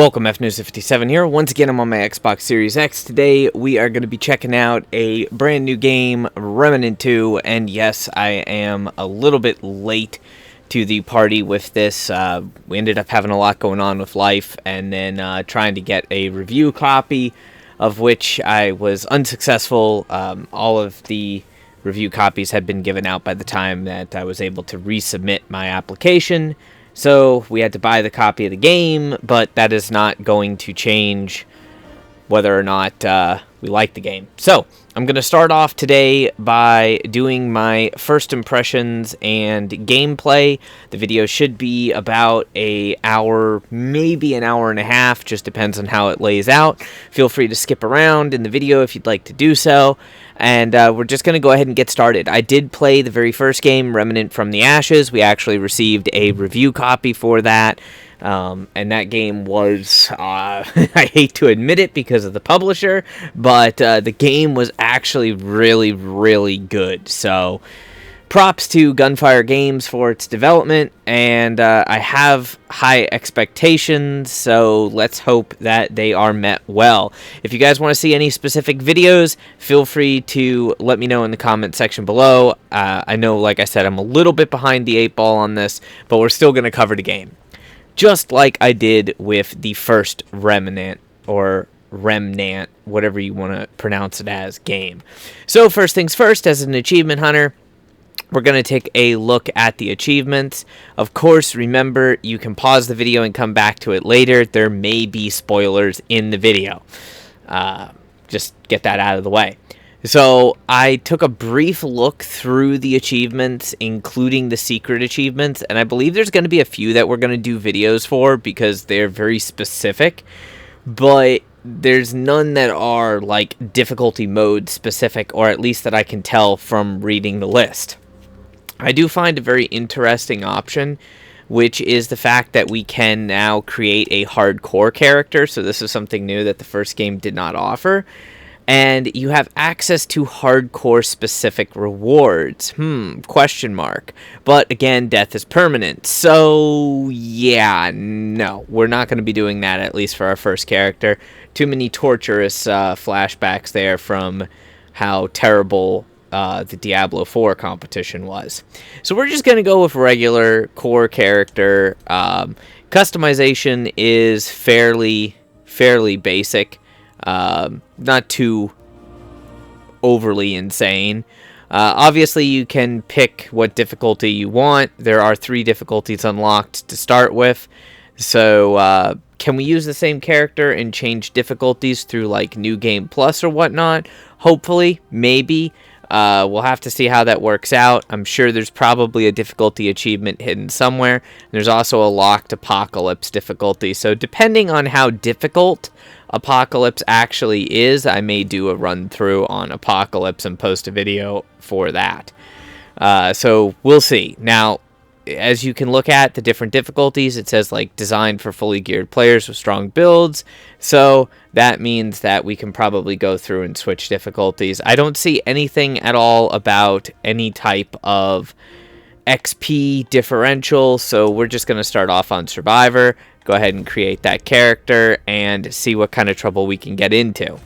Welcome, FNews57 here. Once again, I'm on my Xbox Series X. Today, we are going to be checking out a brand new game, Remnant 2, and yes, I am a little bit late to the party with this. We ended up having a lot going on with life, and then trying to get a review copy, of which I was unsuccessful. All of the review copies had been given out by the time that I was able to resubmit my application. So we had to buy the copy of the game, but that is not going to change whether or not we like the game. So I'm going to start off today by doing my first impressions and gameplay. The video should be about an hour, maybe an hour and a half, just depends on how it lays out. Feel free to skip around in the video if you'd like to do so. And we're just going to go ahead and get started. I did play the very first game, Remnant from the Ashes. We actually received a review copy for that. And that game was, I hate to admit it because of the publisher, but the game was actually really, really good. So props to Gunfire Games for its development, and I have high expectations, so let's hope that they are met well. If you guys want to see any specific videos, feel free to let me know in the comment section below. I know, like I said, I'm a little bit behind the 8 ball on this, but we're still going to cover the game. Just like I did with the first Remnant, or Remnant, whatever you want to pronounce it as, game. So first things first, as an achievement hunter, we're going to take a look at the achievements. Of course, remember, you can pause the video and come back to it later. There may be spoilers in the video. Just get that out of the way. So I took a brief look through the achievements, including the secret achievements, and I believe there's going to be a few that we're going to do videos for because they're very specific, but there's none that are like difficulty mode specific, or at least that I can tell from reading the list. I do find a very interesting option, which is the fact that we can now create a hardcore character. So this is something new that the first game did not offer. And you have access to hardcore specific rewards. Question mark. But again, death is permanent. So yeah, no, we're not going to be doing that, at least for our first character. Too many torturous flashbacks there from how terrible the Diablo 4 competition was. So we're just going to go with regular core character. Customization is fairly basic. Not too overly insane. Obviously, you can pick what difficulty you want. There are 3 difficulties unlocked to start with. So, can we use the same character and change difficulties through, like, New Game Plus or whatnot? Hopefully, maybe. We'll have to see how that works out. I'm sure there's probably a difficulty achievement hidden somewhere. There's also a locked Apocalypse difficulty. So depending on how difficult Apocalypse actually is, I may do a run through on Apocalypse and post a video for that. So we'll see. Now, as you can look at the different difficulties, it says like designed for fully geared players with strong builds. So that means that we can probably go through and switch difficulties. I don't see anything at all about any type of XP differential. So we're just going to start off on Survivor, go ahead and create that character and see what kind of trouble we can get into.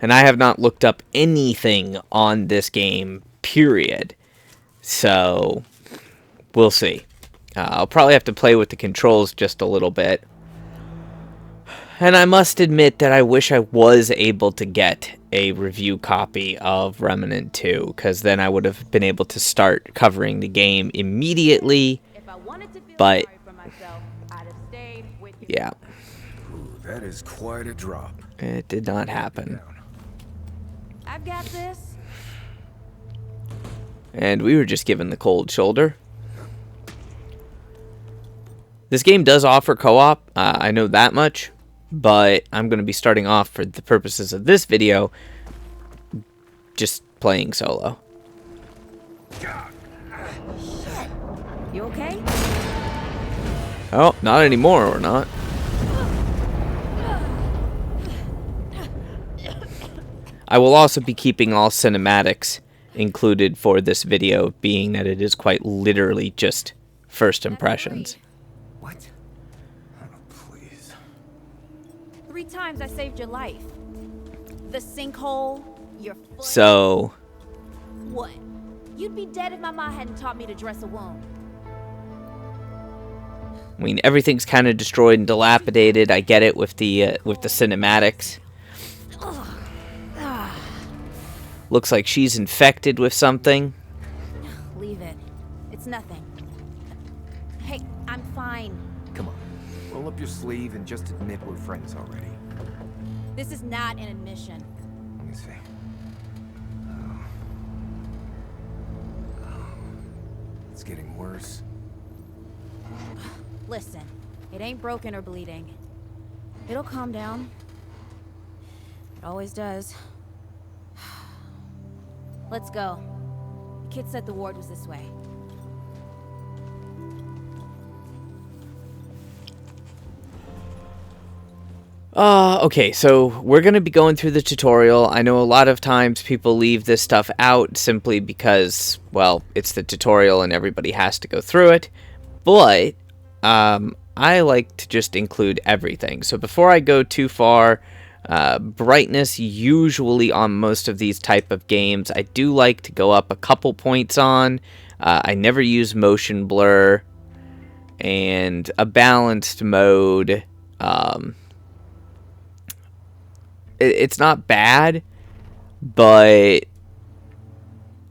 And I have not looked up anything on this game, period. So, we'll see. I'll probably have to play with the controls just a little bit. And I must admit that I wish I was able to get a review copy of Remnant 2, because then I would have been able to start covering the game immediately. But, yeah. Ooh, that is quite a drop. It did not happen. I've got this. And we were just given the cold shoulder. This game does offer co-op, I know that much, but I'm going to be starting off for the purposes of this video, just playing solo. You okay? Oh, not anymore, or not. I will also be keeping all cinematics included for this video, being that it is quite literally just first impressions. What? 3 times I saved your life. The sinkhole, your foot. So, What? You'd be dead if my mom hadn't taught me to dress a wound. I mean, everything's kind of destroyed and dilapidated. I get it with the cinematics. Looks like she's infected with something. Leave it. It's nothing. Hey, I'm fine. Come on. Roll up your sleeve and just admit we're friends already. This is not an admission. Let me see. It's getting worse. Listen, it ain't broken or bleeding. It'll calm down. It always does. Let's go. The kid said the ward was this way. Okay, so we're going to be going through the tutorial. I know a lot of times people leave this stuff out simply because, well, it's the tutorial and everybody has to go through it. But I like to just include everything. So before I go too far, brightness usually on most of these type of games, I do like to go up a couple points on. I never use motion blur, and a balanced mode. It's not bad, but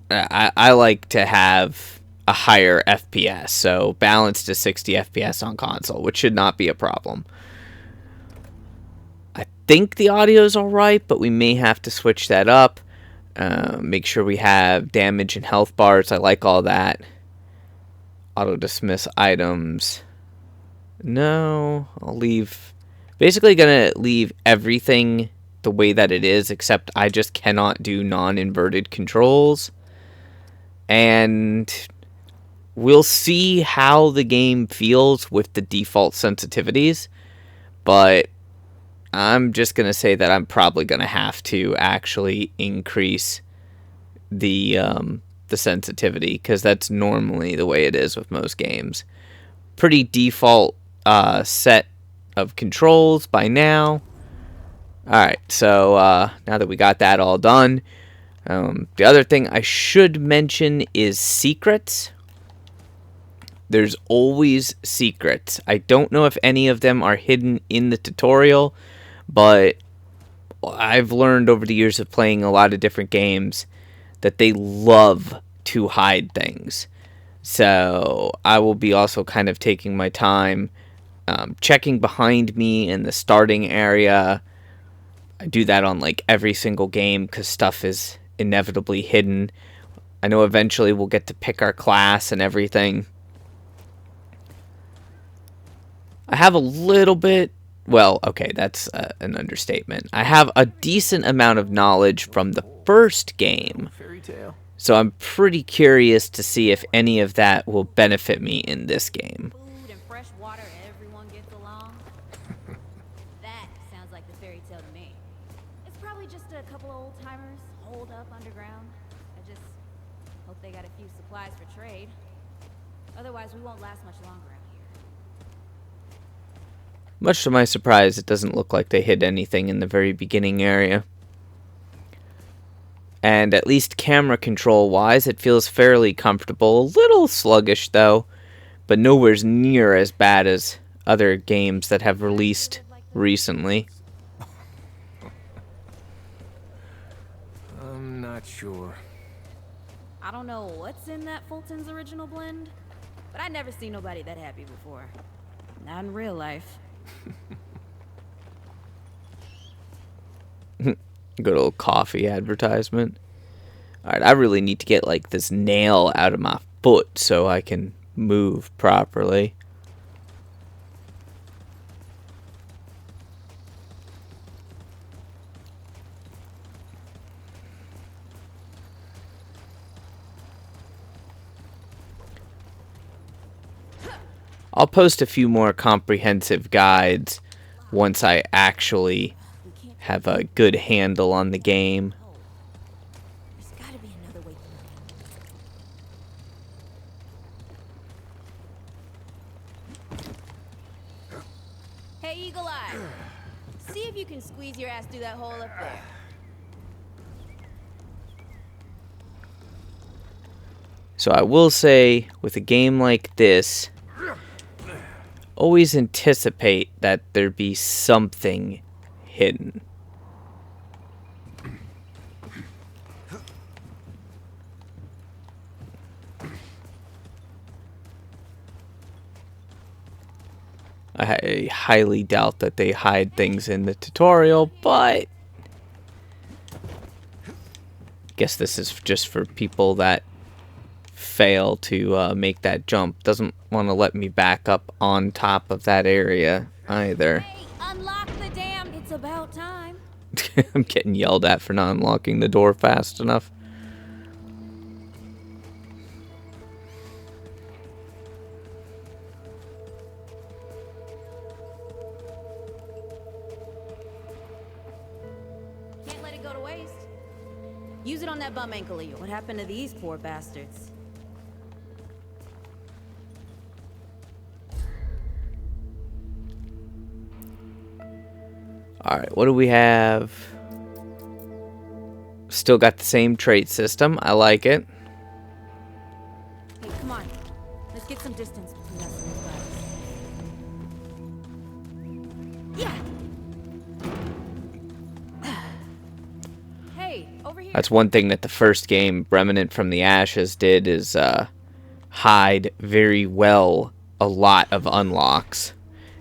I like to have a higher FPS, so balanced to 60 FPS on console, which should not be a problem. I think the audio is alright, but we may have to switch that up. Make sure we have damage and health bars. I like all that. Auto dismiss items. No, I'll leave. Basically gonna leave everything the way that it is, except I just cannot do non-inverted controls. And we'll see how the game feels with the default sensitivities, but I'm just going to say that I'm probably going to have to actually increase the sensitivity, because that's normally the way it is with most games. Pretty default set of controls by now. Alright, so now that we got that all done, the other thing I should mention is secrets. There's always secrets. I don't know if any of them are hidden in the tutorial, but I've learned over the years of playing a lot of different games that they love to hide things. So I will be also kind of taking my time checking behind me in the starting area. I do that on like every single game because stuff is inevitably hidden. I know eventually we'll get to pick our class and everything. I have a little bit, well, okay, that's an understatement. I have a decent amount of knowledge from the first game. Fairy tale. So I'm pretty curious to see if any of that will benefit me in this game. Food and fresh water, everyone gets along. That sounds like the fairy tale to me. It's probably just a couple of old timers holed up underground. I just hope they got a few supplies for trade. Otherwise, we won't last much longer out here. Much to my surprise, it doesn't look like they hid anything in the very beginning area. And at least camera control wise, it feels fairly comfortable. A little sluggish though, but nowhere near as bad as other games that have released recently. I'm not sure. I don't know what's in that Fulton's original blend, but I never seen nobody that happy before. Not in real life. Good old coffee advertisement. Alright, I really need to get like this nail out of my foot so I can move properly. I'll post a few more comprehensive guides once I actually have a good handle on the game. There's gotta be another way. Hey, Eagle Eye. See if you can squeeze your ass through that hole up there. So I will say, with a game like this, always anticipate that there be something hidden. I highly doubt that they hide things in the tutorial, but I guess this is just for people that fail to make that jump. Doesn't want to let me back up on top of that area either. Hey, unlock the dam. It's about time. I'm getting yelled at for not unlocking the door fast enough. Can't let it go to waste. Use it on that bum ankle of yours. What happened to these poor bastards? Alright, what do we have? Still got the same trait system. I like it. Hey, come on. Let's get some distance between us and these guys. Yeah! Hey, over here. That's one thing that the first game, Remnant from the Ashes, did is hide very well a lot of unlocks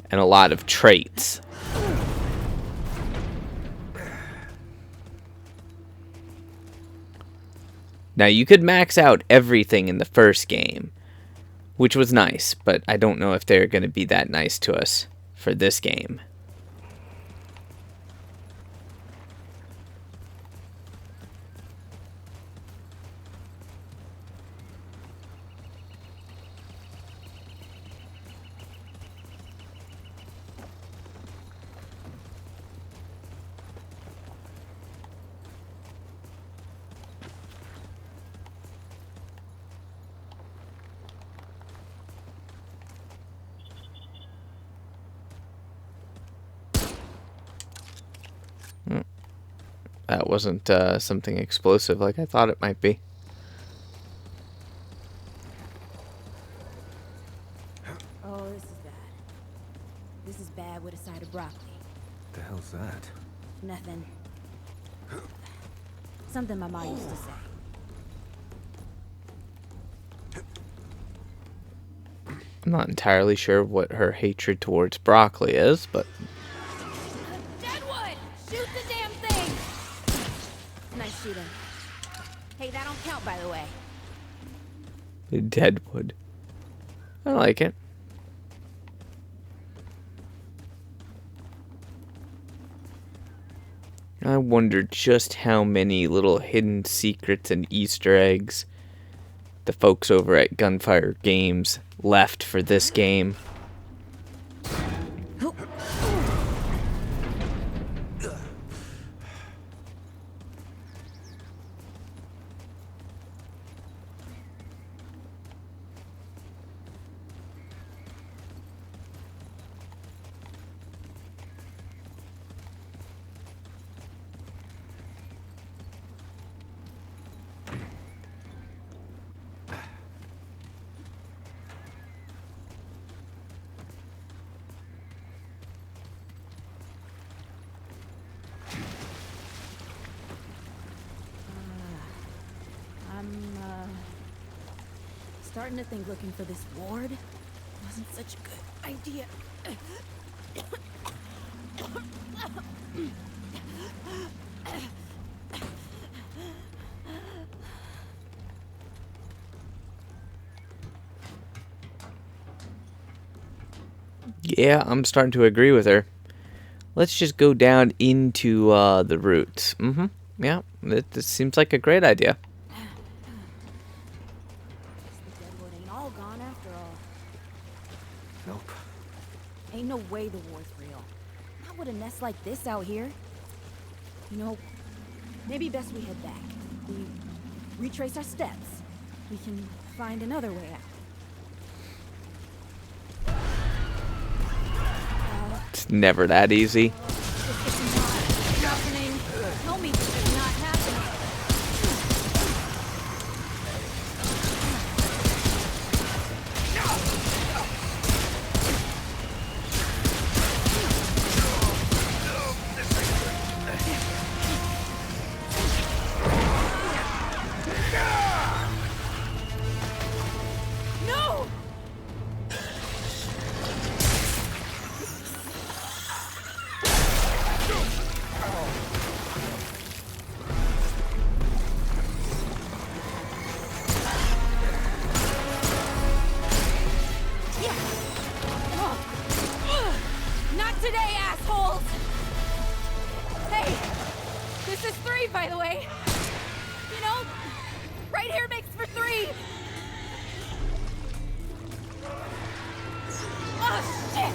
and a lot of traits. Now, you could max out everything in the first game, which was nice, but I don't know if they're going to be that nice to us for this game. That wasn't something explosive like I thought it might be. Oh, this is bad. This is bad with a side of broccoli. The hell's that? Nothing. Something my mom used to say. I'm not entirely sure what her hatred towards broccoli is, but Deadwood! Shoot the damn thing! Nice shooting. Hey, that don't count, by the way. Deadwood. I like it. I wonder just how many little hidden secrets and Easter eggs the folks over at Gunfire Games left for this game. Starting to think looking for this ward wasn't such a good idea. Yeah, I'm starting to agree with her. Let's just go down into the roots. Yeah, this seems like a great idea. The Deadwood ain't all gone after all. Nope. Ain't no way the war's real. Not with a nest like this out here. You know, maybe best we head back. We retrace our steps. We can find another way out. It's never that easy. Just This is 3, by the way. You know, right here makes for 3. Oh, shit!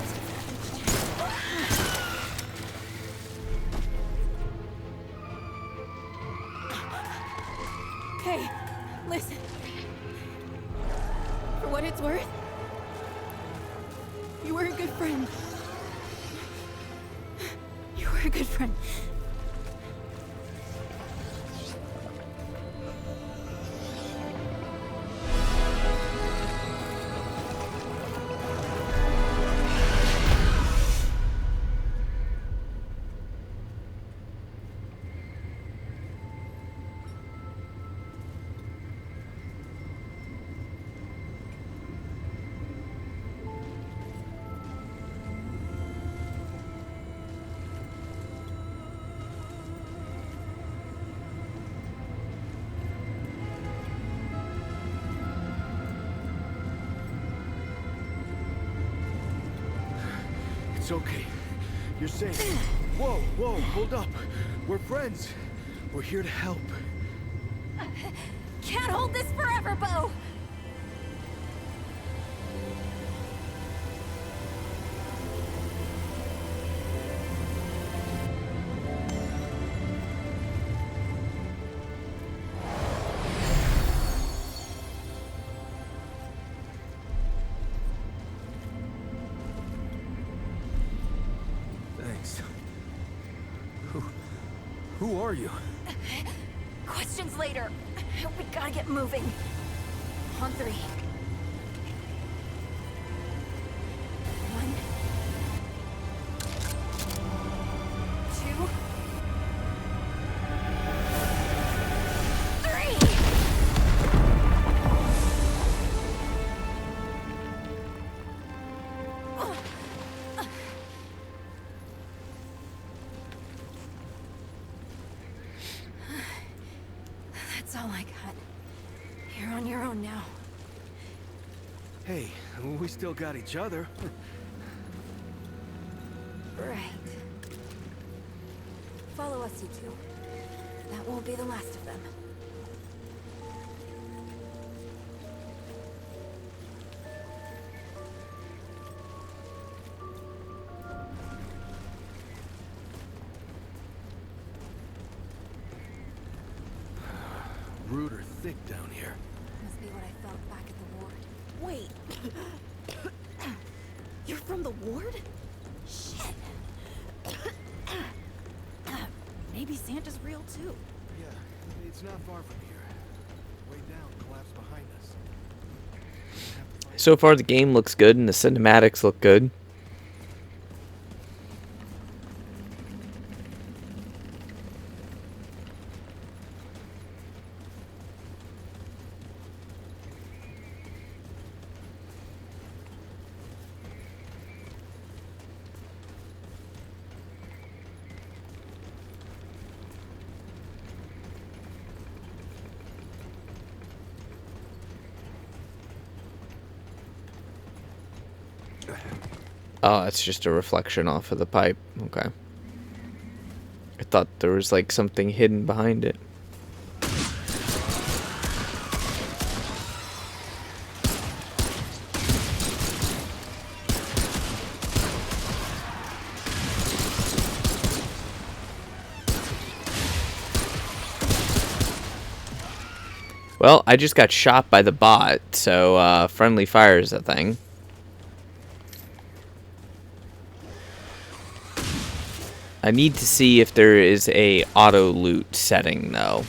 Hey, listen. For what it's worth, you were a good friend. You were a good friend. It's okay. You're safe. Whoa, whoa, hold up. We're friends. We're here to help. Can't hold this forever, Bo! Thanks. Who are you? Questions later. We gotta get moving. On 3. 1, 2, 3! That's all I got. You're on your own now. Hey, we still got each other. Right. Follow us, you two. That won't be the last of them. Rude or thick down here. Must be what I felt back at the ward. Wait. You're from the ward? Shit. Maybe Santa's real too. Yeah, it's not far from here. Way down, collapsed behind us. So far, the game looks good and the cinematics look good. Oh, it's just a reflection off of the pipe. Okay. I thought there was like something hidden behind it. Well, I just got shot by the bot, so friendly fire is a thing. I need to see if there is a auto loot setting though.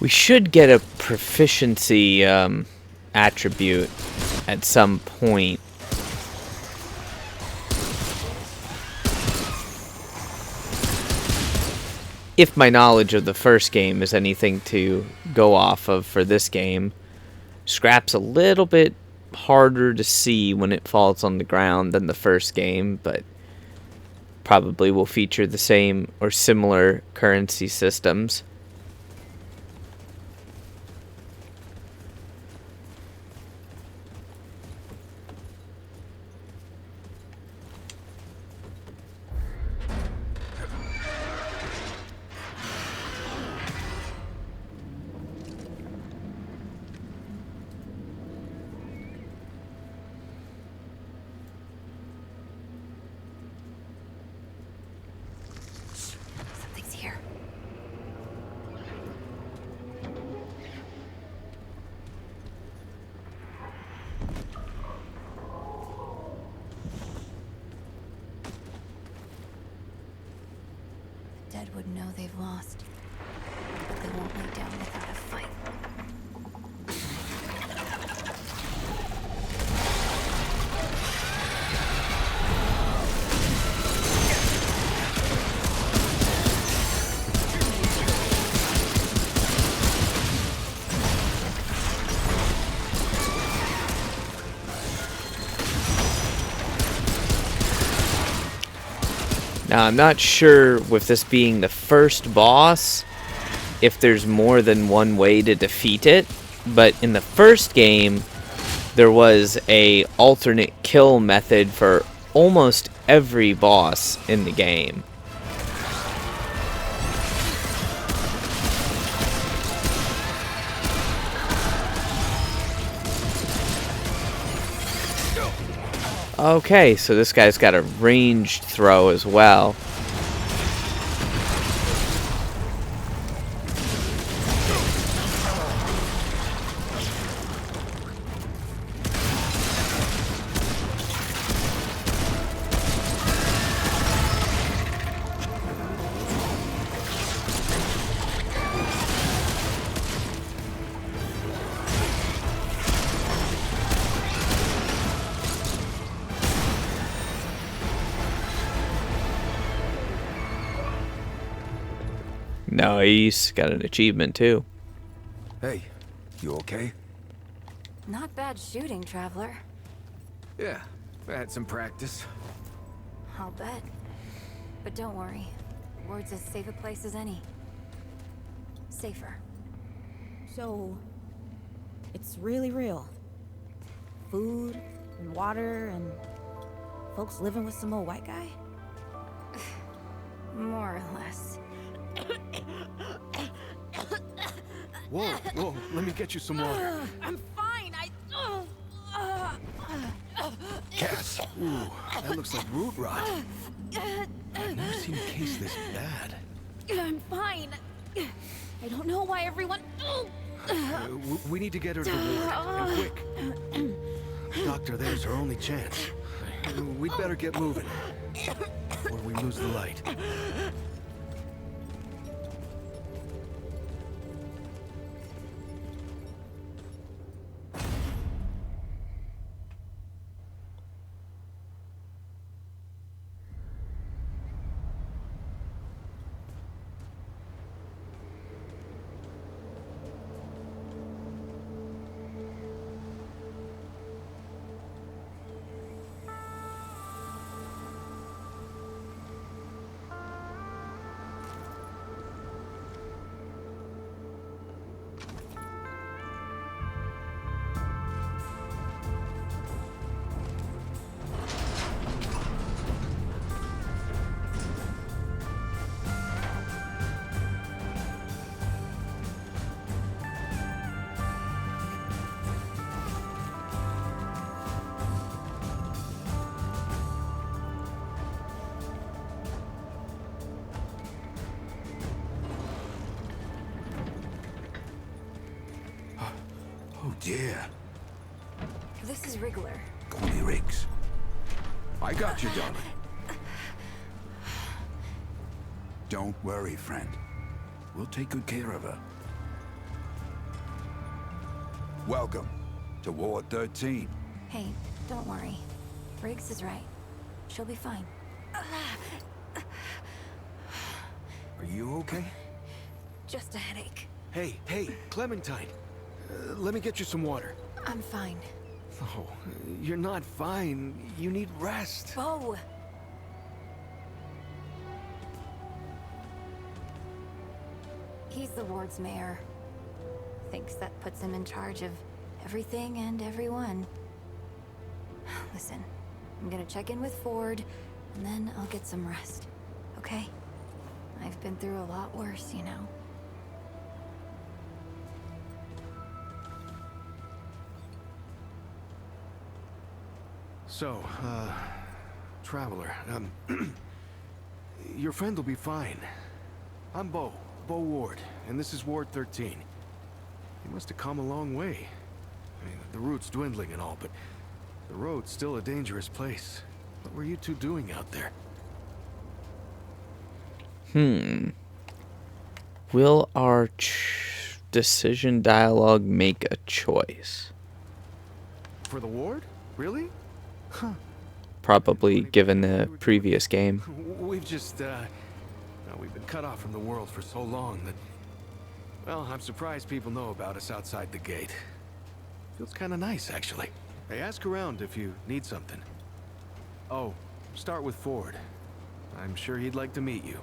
We should get a proficiency attribute at some point. If my knowledge of the first game is anything to go off of for this game. Scrap's a little bit harder to see when it falls on the ground than the first game, but probably will feature the same or similar currency systems. Something's here. The dead would know they've lost, but they won't lay down without a fight. Now, I'm not sure with this being the first boss, if there's more than one way to defeat it, but in the first game, there was a alternate kill method for almost every boss in the game. Okay, so this guy's got a ranged throw as well. Nice, got an achievement too. Hey, you okay? Not bad shooting, traveler. Yeah, I had some practice. I'll bet. But don't worry. Ward's as safe a place as any. Safer. So, it's really real. Food and water and folks living with some old white guy? More or less. Whoa, whoa, let me get you some water. I'm fine. Cass, ooh, that looks like root rot. I've never seen a case this bad. I'm fine. I don't know why everyone. We need to get her to the ward, and quick. Doctor, there's her only chance. We'd better get moving, or we lose the light. Oh dear. This is Wriggler. Call me Riggs. I got you, darling. Don't worry, friend. We'll take good care of her. Welcome to Ward 13. Hey, don't worry. Briggs is right. She'll be fine. Are you okay? Just a headache. Hey, Clementine. Let me get you some water. I'm fine. Oh, you're not fine. You need rest. Bo! He's the ward's mayor. Thinks that puts him in charge of everything and everyone. Listen, I'm gonna check in with Ford, and then I'll get some rest. Okay? I've been through a lot worse, you know. So, Traveler, your friend will be fine. I'm Bo Ward, and this is Ward 13. You must have come a long way. I mean, the route's dwindling and all, but the road's still a dangerous place. What were you two doing out there? Will our decision dialogue make a choice? For the ward? Really? Huh. Probably, given the previous game. We've just, we've been cut off from the world for so long that, well, I'm surprised people know about us outside the gate. Feels kind of nice, actually. Hey, ask around if you need something. Oh, start with Ford. I'm sure he'd like to meet you.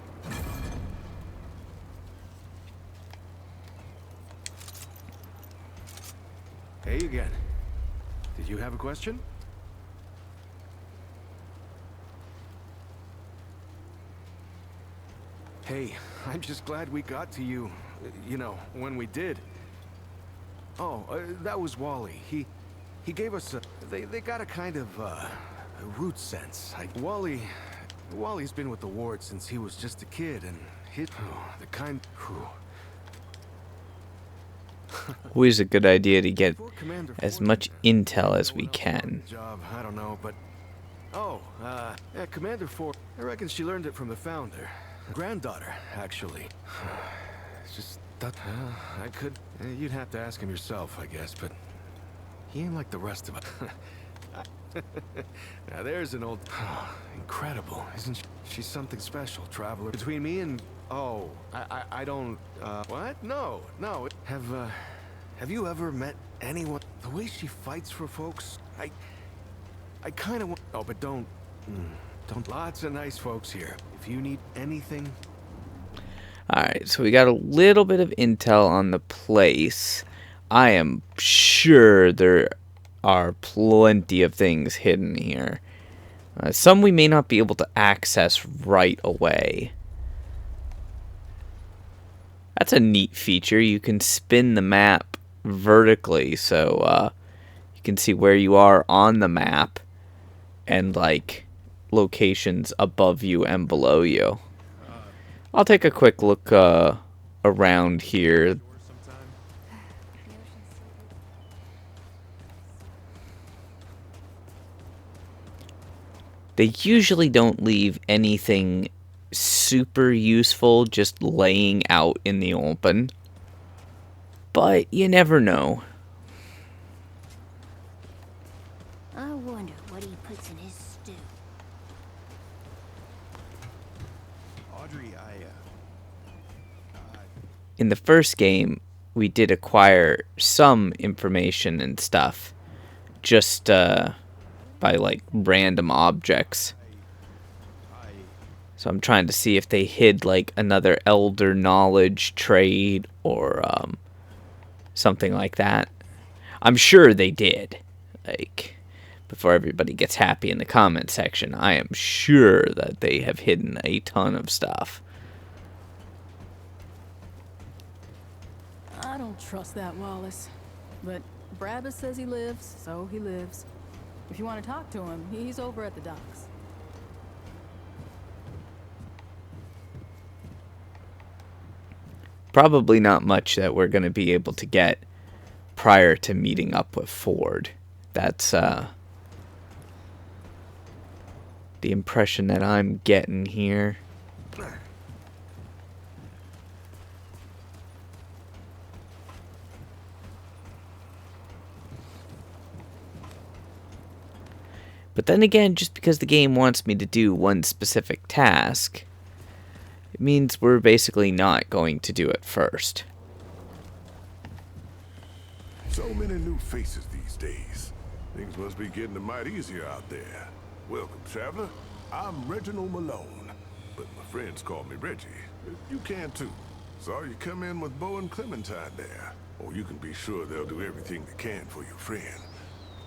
Hey again. Did you have a question? Hey, I'm just glad we got to you, you know, when we did. Oh, that was Wally. He gave us a... They got a kind of, a root sense. Wally's been with the ward since he was just a kid, and the kind... Always a good idea to get as much intel as we can. Job, I don't know, but... Oh, yeah, Commander Ford, I reckon she learned it from the Founder. Granddaughter, actually. It's just that I could. You'd have to ask him yourself, I guess, but he ain't like the rest of us. Now there's an old. Incredible, isn't she? She's something special, Traveler. Between me and I don't. What? No. Have you ever met anyone? The way she fights for folks, I kind of want. Oh, but don't. Lots of nice folks here. If you need anything. Alright, so we got a little bit of intel on the place. I am sure there are plenty of things hidden here. Some we may not be able to access right away. That's a neat feature. You can spin the map vertically, so you can see where you are on the map and, like, locations above you and below you. I'll take a quick look around here. They usually don't leave anything super useful just laying out in the open, but you never know. I wonder what he puts in his stew. Audrey, In the first game, we did acquire some information and stuff just by, like, random objects. So I'm trying to see if they hid, like, another elder knowledge trait or something like that. I'm sure they did. Like, before everybody gets happy in the comment section, I am sure that they have hidden a ton of stuff. I don't trust that, Wallace. But Brabus says he lives, so he lives. If you want to talk to him, he's over at the docks. Probably not much that we're going to be able to get prior to meeting up with Ford. That's the impression that I'm getting here. But then again, just because the game wants me to do one specific task, it means we're basically not going to do it first. So many new faces these days. Things must be getting a mite easier out there. Welcome, traveler. I'm Reginald Malone, but my friends call me Reggie. You can too. Saw you come in with Bo and Clementine there. Or you can be sure they'll do everything they can for your friend.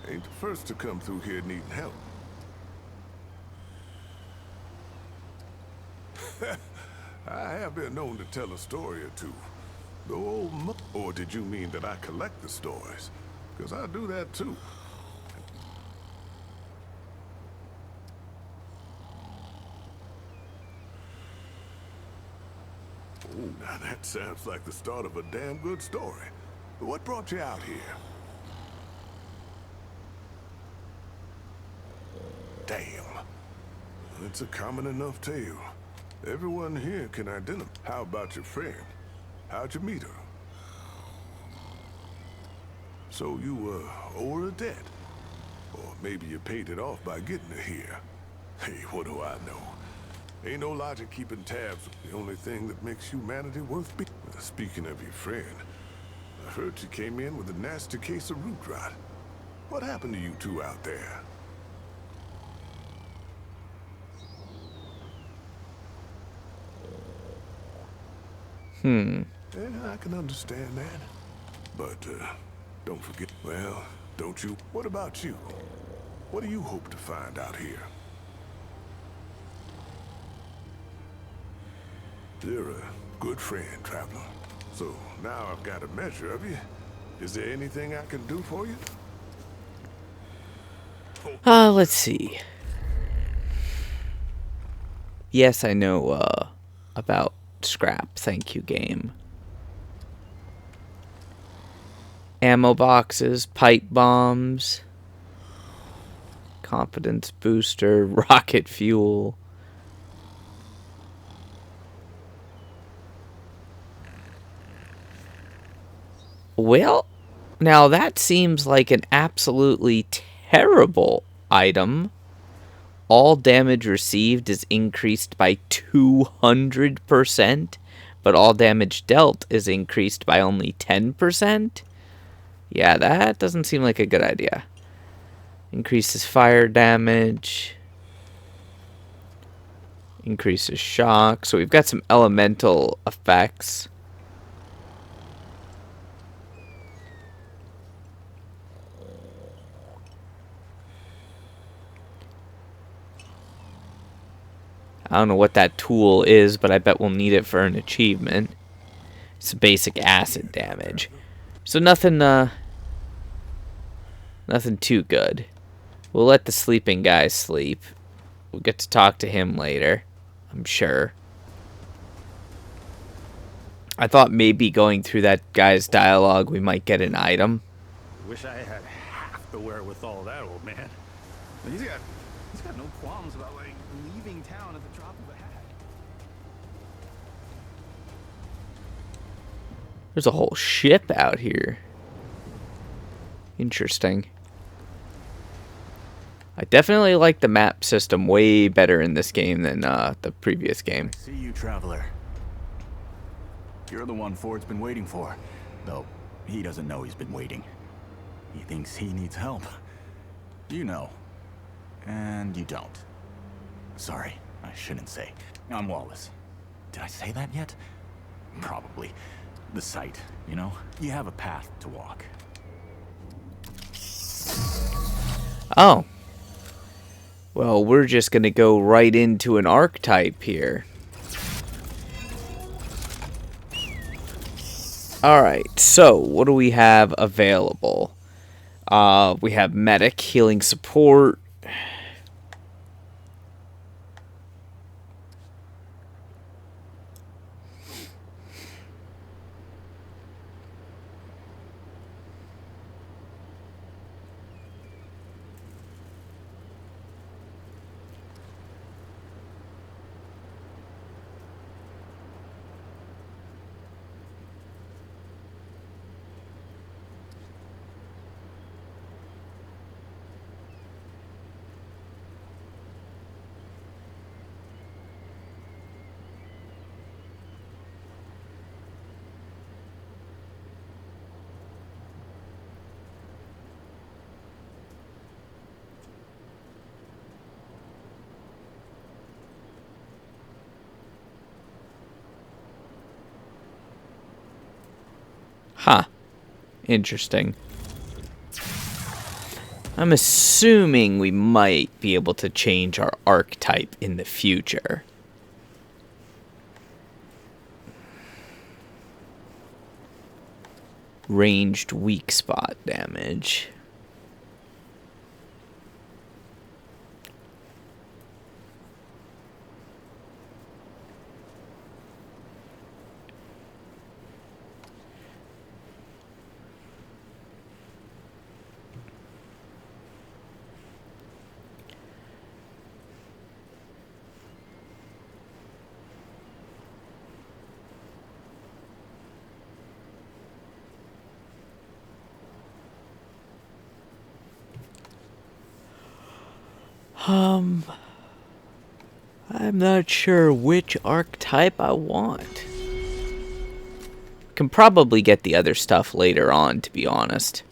Ain't the first to come through here needing help. I have been known to tell a story or two. The old or did you mean that I collect the stories? Because I do that too. Oh, now that sounds like the start of a damn good story. What brought you out here? Damn. It's a common enough tale. Everyone here can identify. How about your friend? How'd you meet her? So you, owe her a debt? Or maybe you paid it off by getting her here. Hey, what do I know? Ain't no logic keeping tabs. The only thing that makes humanity worth being. Speaking of your friend, I heard she came in with a nasty case of root rot. What happened to you two out there? Yeah, I can understand that. But, don't forget, well, don't you? What about you? What do you hope to find out here? You're a good friend, traveler. So, now I've got a measure of you. Is there anything I can do for you? Let's see. Yes, I know, about scrap. Thank you, game. Ammo boxes, pipe bombs, confidence booster, rocket fuel. Well, now that seems like an absolutely terrible item. All damage received is increased by 200%, but all damage dealt is increased by only 10%. Yeah, that doesn't seem like a good idea. Increases fire damage. Increases shock. So we've got some elemental effects. I don't know what that tool is, but I bet we'll need it for an achievement. It's basic acid damage. So nothing, nothing too good. We'll let the sleeping guy sleep. We'll get to talk to him later, I'm sure. I thought maybe going through that guy's dialogue we might get an item. Wish I had half the wherewithal of that old man. He's got no qualms about like leaving town at the drop of a hat. There's a whole ship out here. Interesting. I definitely like the map system way better in this game than the previous game. See you, traveler. You're the one Ford's been waiting for. Though, he doesn't know he's been waiting. He thinks he needs help. You know. And you don't. Sorry, I shouldn't say. I'm Wallace. Did I say that yet? Probably. The sight, you know? You have a path to walk. Oh. Well, we're just going to go right into an archetype here. Alright, so what do we have available? We have medic, healing support. Huh. Interesting. I'm assuming we might be able to change our archetype in the future. Ranged weak spot damage. I'm not sure which archetype I want. Can probably get the other stuff later on, to be honest.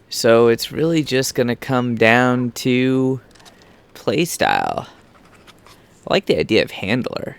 So it's really just going to come down to playstyle. I like the idea of handler.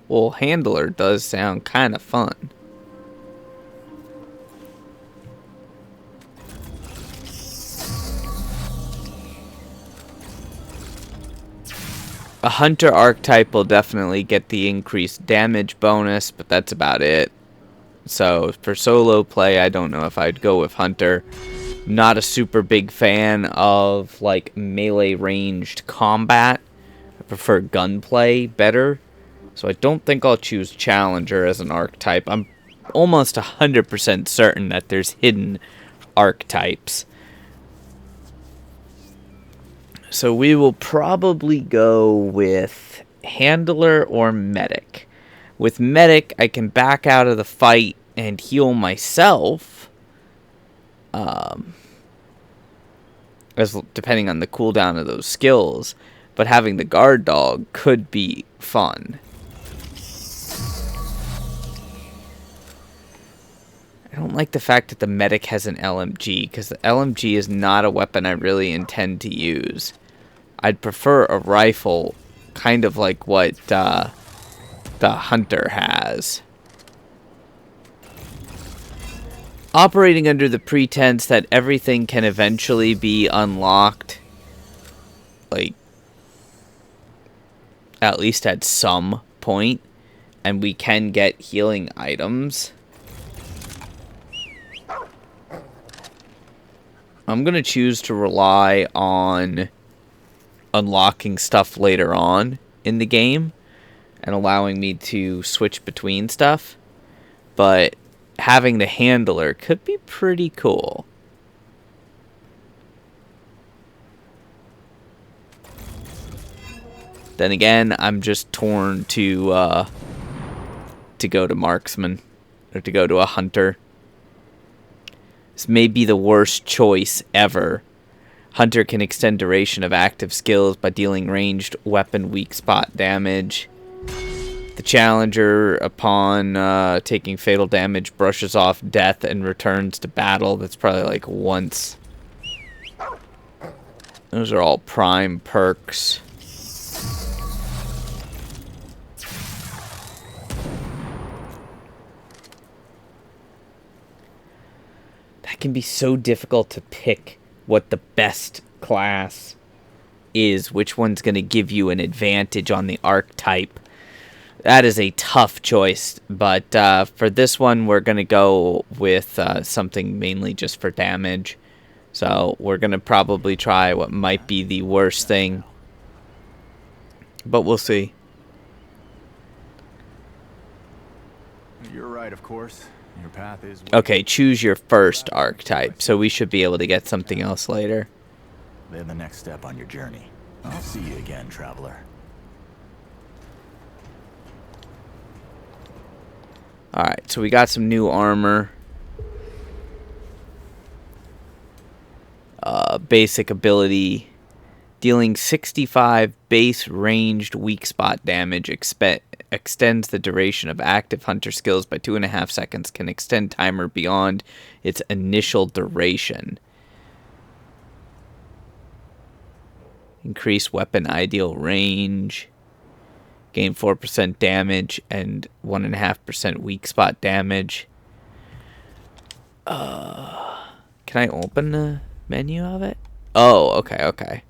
Well, handler does sound kind of fun. A hunter archetype will definitely get the increased damage bonus, but that's about it. So for solo play, I don't know if I'd go with hunter. Not a super big fan of like melee ranged combat. I prefer gunplay better. So I don't think I'll choose Challenger as an archetype. I'm almost 100% certain that there's hidden archetypes. So we will probably go with Handler or Medic. With Medic, I can back out of the fight and heal myself. As depending on the cooldown of those skills. But having the guard dog could be fun. I don't like the fact that the medic has an LMG, because the LMG is not a weapon I really intend to use. I'd prefer a rifle, kind of like what the hunter has. Operating under the pretense that everything can eventually be unlocked, like, at least at some point, and we can get healing items. I'm going to choose to rely on unlocking stuff later on in the game and allowing me to switch between stuff. But having the handler could be pretty cool. Then again, I'm just torn to go to marksman or to go to a hunter. This may be the worst choice ever. Hunter can extend duration of active skills by dealing ranged weapon weak spot damage. The Challenger, upon taking fatal damage, brushes off death and returns to battle. That's probably like once Those are all prime perks. That can be so difficult to pick what the best class is, which one's going to give you an advantage on the archetype. That is a tough choice, but for this one, we're going to go with something mainly just for damage. So we're going to probably try what might be the worst thing, but we'll see. You're right, of course. Your path is... Okay, choose your first archetype, so we should be able to get something else later. They're the next step on your journey. I'll see you again, traveler. Alright, so we got some new armor. Basic ability. Dealing 65 base ranged weak spot damage. Extends the duration of active hunter skills by 2.5 seconds. Can extend timer beyond its initial duration. Increase weapon ideal range. Gain 4% damage and 1.5% weak spot damage. Can I open the menu of it? Oh, okay.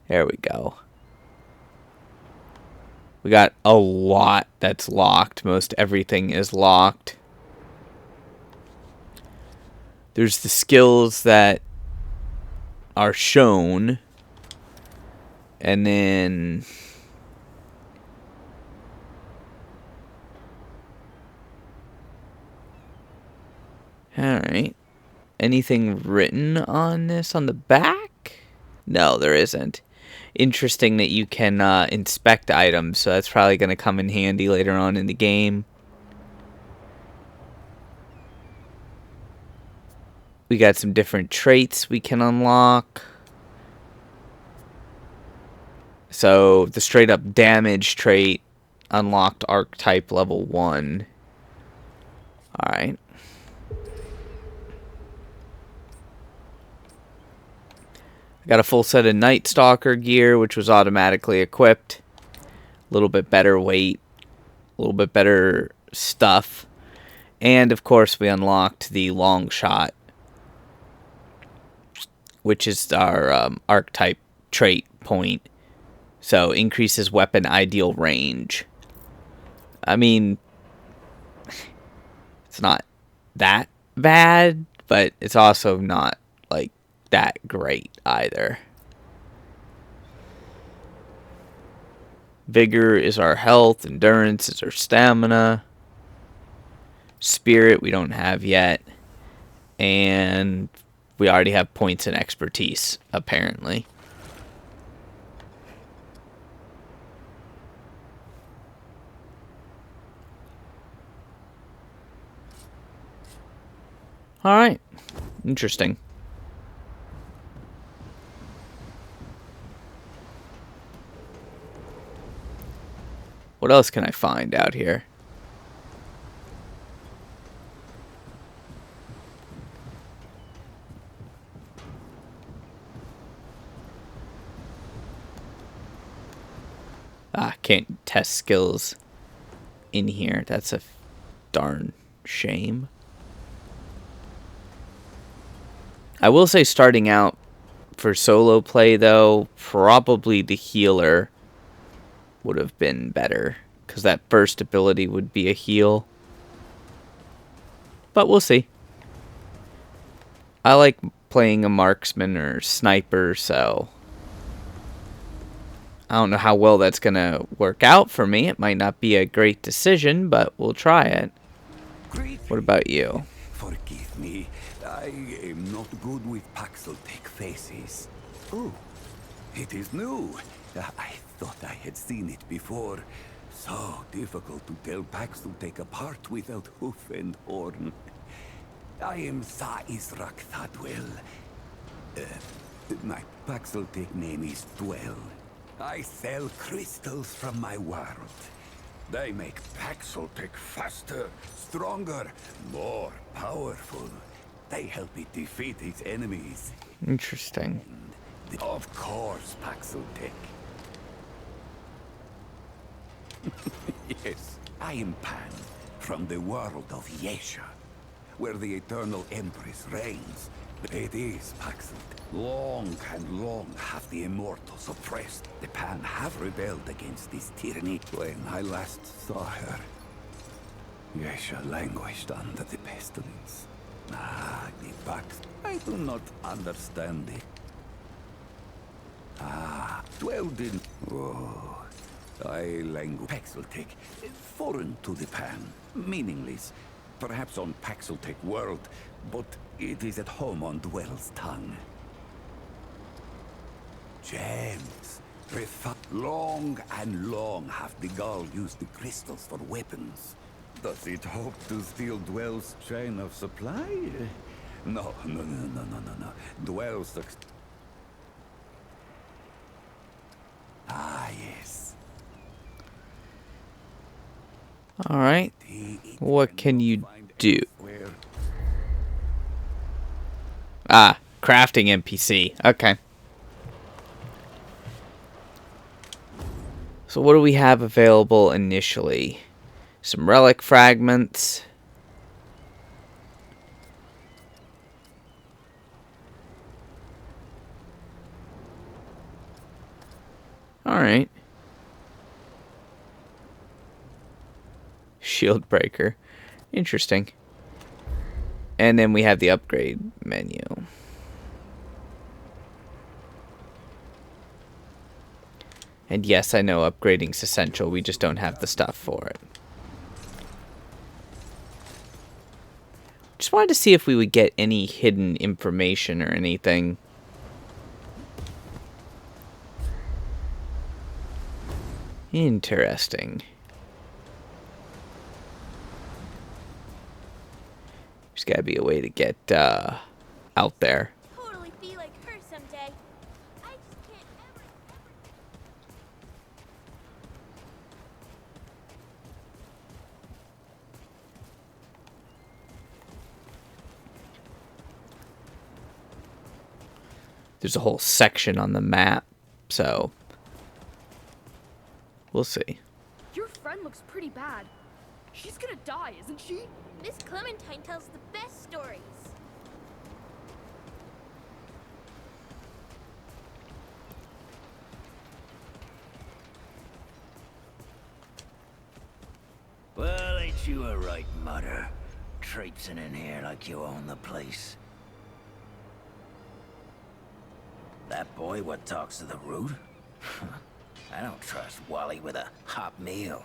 There we go. We got a lot that's locked. Most everything is locked. There's the skills that are shown. And then... Alright. Anything written on this on the back? No, there isn't. Interesting that you can inspect items, so that's probably going to come in handy later on in the game. We got some different traits we can unlock. So, the straight up damage trait unlocked archetype level 1. Alright. Got a full set of Night Stalker gear, which was automatically equipped. A little bit better weight. A little bit better stuff. And, of course, we unlocked the Long Shot, which is our archetype trait point. So, increases weapon ideal range. I mean, it's not that bad, but it's also not, like, that great either. Vigor is our health. Endurance is our stamina. Spirit we don't have yet. And we already have points in expertise, apparently. Alright. Interesting. What else can I find out here? Can't test skills in here. That's a darn shame. I will say starting out for solo play, though, probably the healer would have been better, because that first ability would be a heal. But we'll see. I like playing a marksman or sniper, so I don't know how well that's going to work out for me. It might not be a great decision, but we'll try it. What about you? Forgive me. I am not good with Paxel-Tech faces. Oh, it is new. I thought I had seen it before. So difficult to tell Paxel-Tech apart without hoof and horn. I am Sa Israk Thadwell. My Paxel-Tech name is Dwell. I sell crystals from my world. They make Paxel-Tech faster, stronger, more powerful. They help it defeat its enemies. Interesting. Of course, Paxeltech. Yes, I am Pan, from the world of Yesha, where the Eternal Empress reigns. It is Paxeltech. Long and long have the immortals oppressed. The Pan have rebelled against this tyranny. When I last saw her, Yesha languished under the pestilence. Ah, the Pax. I do not understand it. Ah, dwelled in... Oh, I language Paxeltech, foreign to the Pan, meaningless. Perhaps on Paxeltech world, but it is at home on Dwell's tongue. Gems. Long and long have the Gaul used the crystals for weapons. Does it hope to steal Dwell's chain of supply? No. Dwell's... Ah, yes. Alright. What can you do? Ah, crafting NPC. Okay. So what do we have available initially? Some relic fragments. Alright. Shield breaker. Interesting. And then we have the upgrade menu. And yes, I know upgrading's essential. We just don't have the stuff for it. Just wanted to see if we would get any hidden information or anything. Interesting. There's gotta be a way to get out there. Totally be like her someday. I just can't ever. There's a whole section on the map, so we'll see. Your friend looks pretty bad. She's gonna die, isn't she? Miss Clementine tells the best stories. Well, ain't you a right mother? Traipsing in here like you own the place. That boy what talks to the root? I don't trust Wally with a hot meal.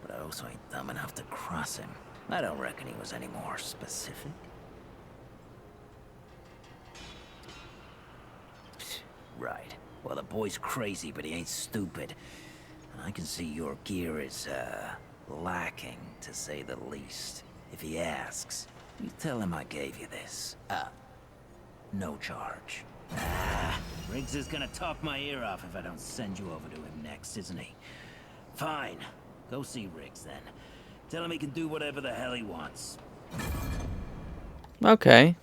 But I also ain't dumb enough to cross him. I don't reckon he was any more specific. Right. Well, the boy's crazy, but he ain't stupid. And I can see your gear is, lacking, to say the least. If he asks, you tell him I gave you this. No charge. Riggs is gonna talk my ear off if I don't send you over to him next, isn't he? Fine. Go see Riggs, then. Tell him he can do whatever the hell he wants. Okay.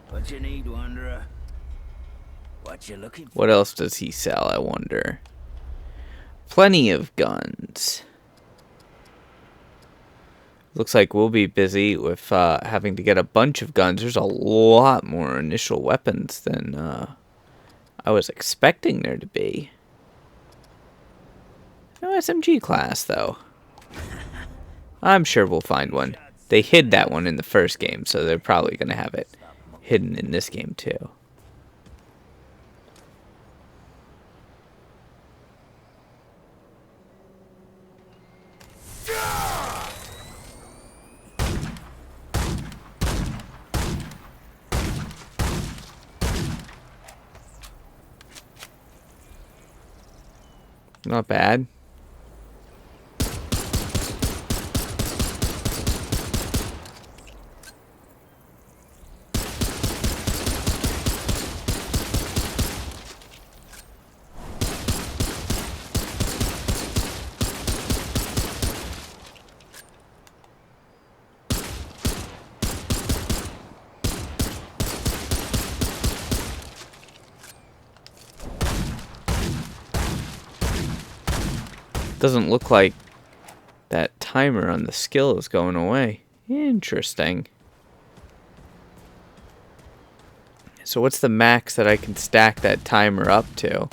What you need, Wanderer? What you looking for? What else does he sell, I wonder? Plenty of guns. Looks like we'll be busy with having to get a bunch of guns. There's a lot more initial weapons than I was expecting there to be. No SMG class, though. I'm sure we'll find one. They hid that one in the first game, so they're probably going to have it hidden in this game, too. Not bad. Doesn't look like that timer on the skill is going away. Interesting. So what's the max that I can stack that timer up to?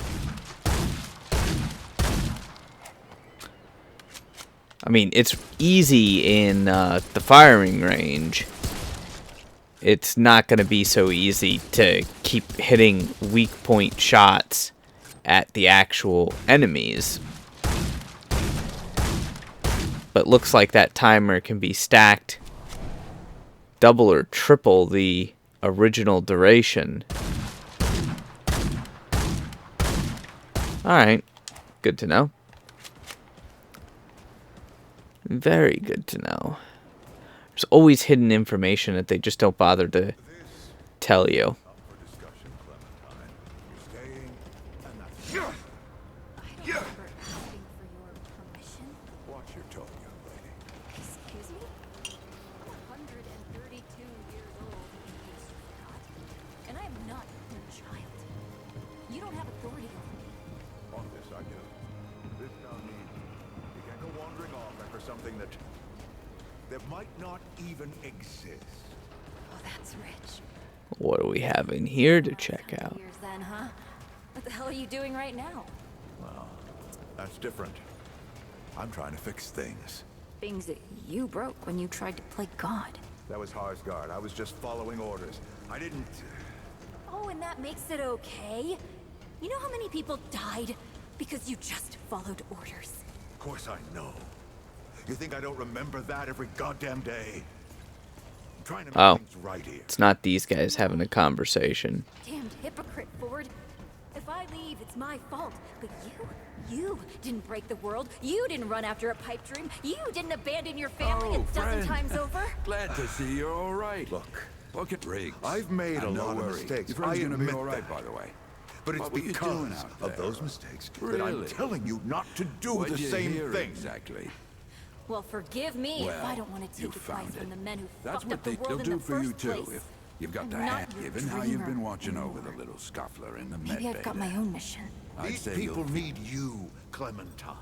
I mean, it's easy in the firing range. It's not going to be so easy to keep hitting weak point shots at the actual enemies. But looks like that timer can be stacked double or triple the original duration. Alright, good to know. Very good to know. There's always hidden information that they just don't bother to tell you. Watch your tone, young lady. Excuse me? I'm 132 years old, in case you forgot. And I am not your child. You don't have authority over me. On this, I do. This now means you can't go wandering off after something that might not even exist. Oh, that's rich. What do we have in here to check out? Years then, huh? What the hell are you doing right now? Well, that's different. I'm trying to fix things. Things that you broke when you tried to play God. That was Harsgard. I was just following orders. I didn't... Oh, and that makes it okay? You know how many people died because you just followed orders? Of course I know. You think I don't remember that every goddamn day? I'm trying to make things right here. It's not these guys having a conversation. Damned hypocrite, Ford. If I leave, it's my fault. But you didn't break the world. You didn't run after a pipe dream. You didn't abandon your family a dozen times over. Glad to see you're all right. Look at Riggs. I've made a lot of worry. mistakes. Your friend's I gonna be admit all right, that. by the way. But it's What were you because doing out of there? those mistakes that I'm Really? telling you not to do What'd the you same hear thing. exactly? Well, forgive me if Well, I don't want to you take advice found from it. the men who That's fucked what up the they'll world in do the for you first too. place. If you've got I'm the not hat your given how you've been dreamer watching over the anymore. little scuffler in the med Maybe I've bay got my there. own mission. I'd These say people you'll- need you, Clementine.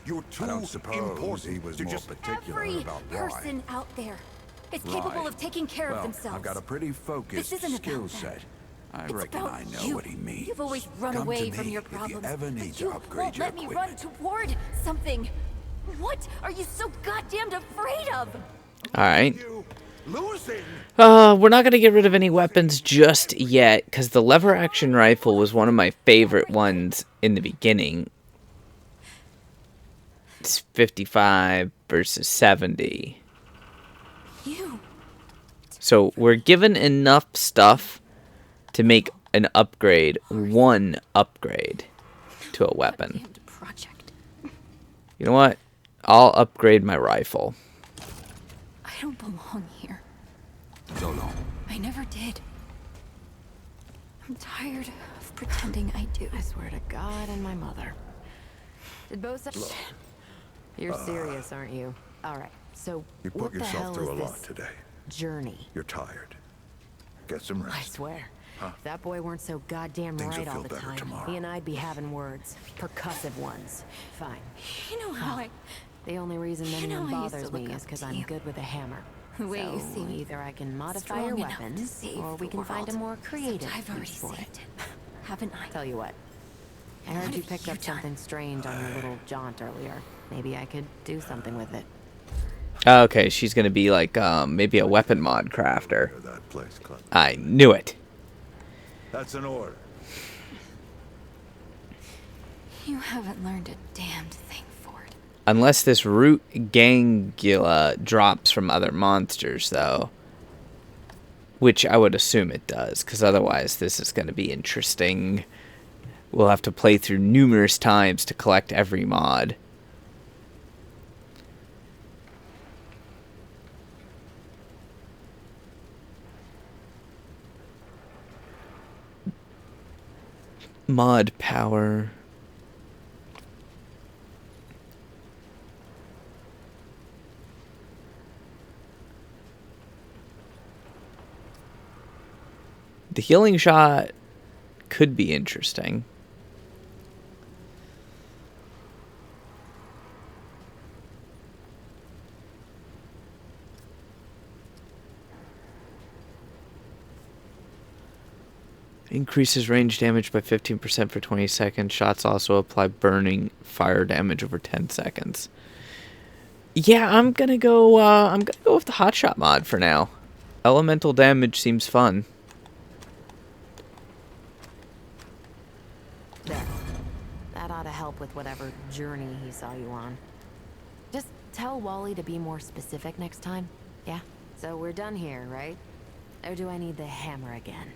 You're too I don't suppose important he was to more just... particular Every about why. person out there is capable Right. of taking care Well, of themselves. I've got a pretty focused This isn't skill about that. set. I It's reckon about I know you. what he means. You've always run Come away to from me your if problems. you ever but need you to upgrade won't your let me equipment. run toward something. What are you so goddamned afraid of? Alright. You losing. We're not going to get rid of any weapons just yet, because the lever action rifle was one of my favorite ones in the beginning. It's 55 versus 70. You. So we're given enough stuff to make an upgrade, one upgrade to a weapon. Goddamned project. You know what? I'll upgrade my rifle. I don't belong here. So long. I never did. I'm tired of pretending I do. I swear to God and my mother. Did both sides... You're serious, aren't you? All right, so You put what the hell yourself through a is lot this today. journey? You're tired. Get some I rest. swear. Huh? If that boy weren't so goddamn Things will right all feel the better time, tomorrow. he and I'd be having words. Percussive ones. Fine. You know how I... The only reason You anyone know I used to bothers me look is up because to I'm you. good with a hammer. The way you So seem either I can modify strong your enough to weapons, save or we the can find a world. more creative Except I've already use for saved it. it. Haven't I? Tell you what. I heard What you have picked you up done? something strange on your little jaunt earlier. Maybe I could do something with it. Okay, she's going to be like maybe a weapon mod crafter. That place, Clement. I knew it. That's an order. You haven't learned a damned thing, Ford. Unless this root gangula drops from other monsters, though. Which I would assume it does, because otherwise this is going to be interesting. We'll have to play through numerous times to collect every mod. Mod power. The healing shot could be interesting. Increases range damage by 15% for 20 seconds. Shots also apply burning fire damage over 10 seconds. Yeah, I'm gonna go with the hotshot mod for now. Elemental damage seems fun. There. That ought to help with whatever journey he saw you on. Just tell Wally to be more specific next time. Yeah? So we're done here, right? Or do I need the hammer again?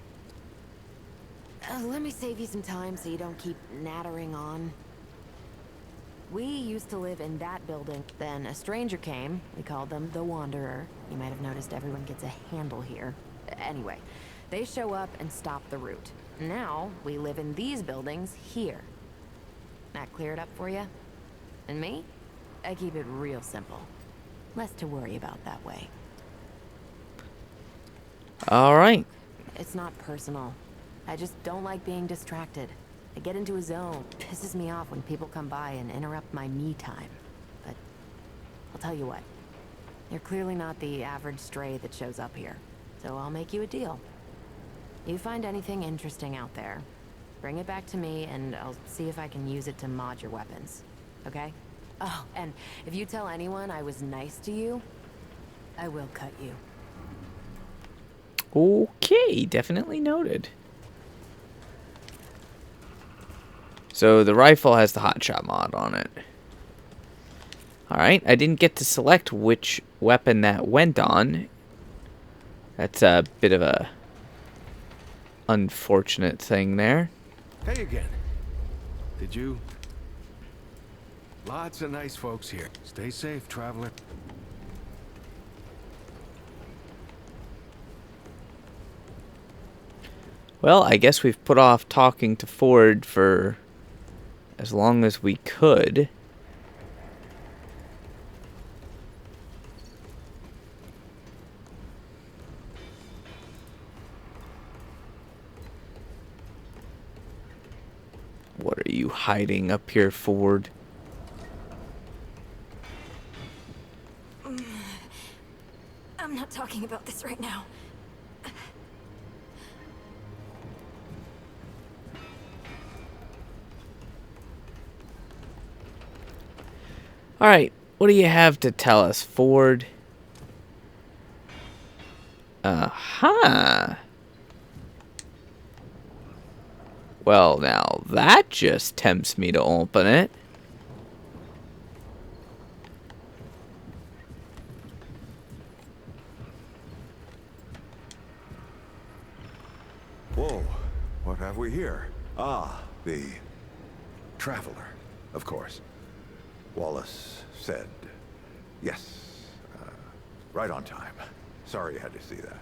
Let me save you some time so you don't keep nattering on. We used to live in that building. Then a stranger came. We called them the Wanderer. You might have noticed everyone gets a handle here. Anyway, they show up and stop the route. Now, we live in these buildings here. That clear it up for you? And me? I keep it real simple. Less to worry about that way. All right. It's not personal. I just don't like being distracted. I get into a zone. Pisses me off when people come by and interrupt my me time. But I'll tell you what. You're clearly not the average stray that shows up here. So I'll make you a deal. You find anything interesting out there, bring it back to me and I'll see if I can use it to mod your weapons. Okay? Oh, and if you tell anyone I was nice to you, I will cut you. Okay, definitely noted. So the rifle has the hotshot mod on it. Alright, I didn't get to select which weapon that went on. That's a bit of a unfortunate thing there. Hey again. Did you? Lots of nice folks here. Stay safe, traveler. Well, I guess we've put off talking to Ford for as long as we could. What are you hiding up here, Ford? I'm not talking about this right now. Alright, what do you have to tell us, Ford? Well, now that just tempts me to open it. Whoa, what have we here? Ah, the Traveler, of course. Wallace said, yes, right on time. Sorry you had to see that.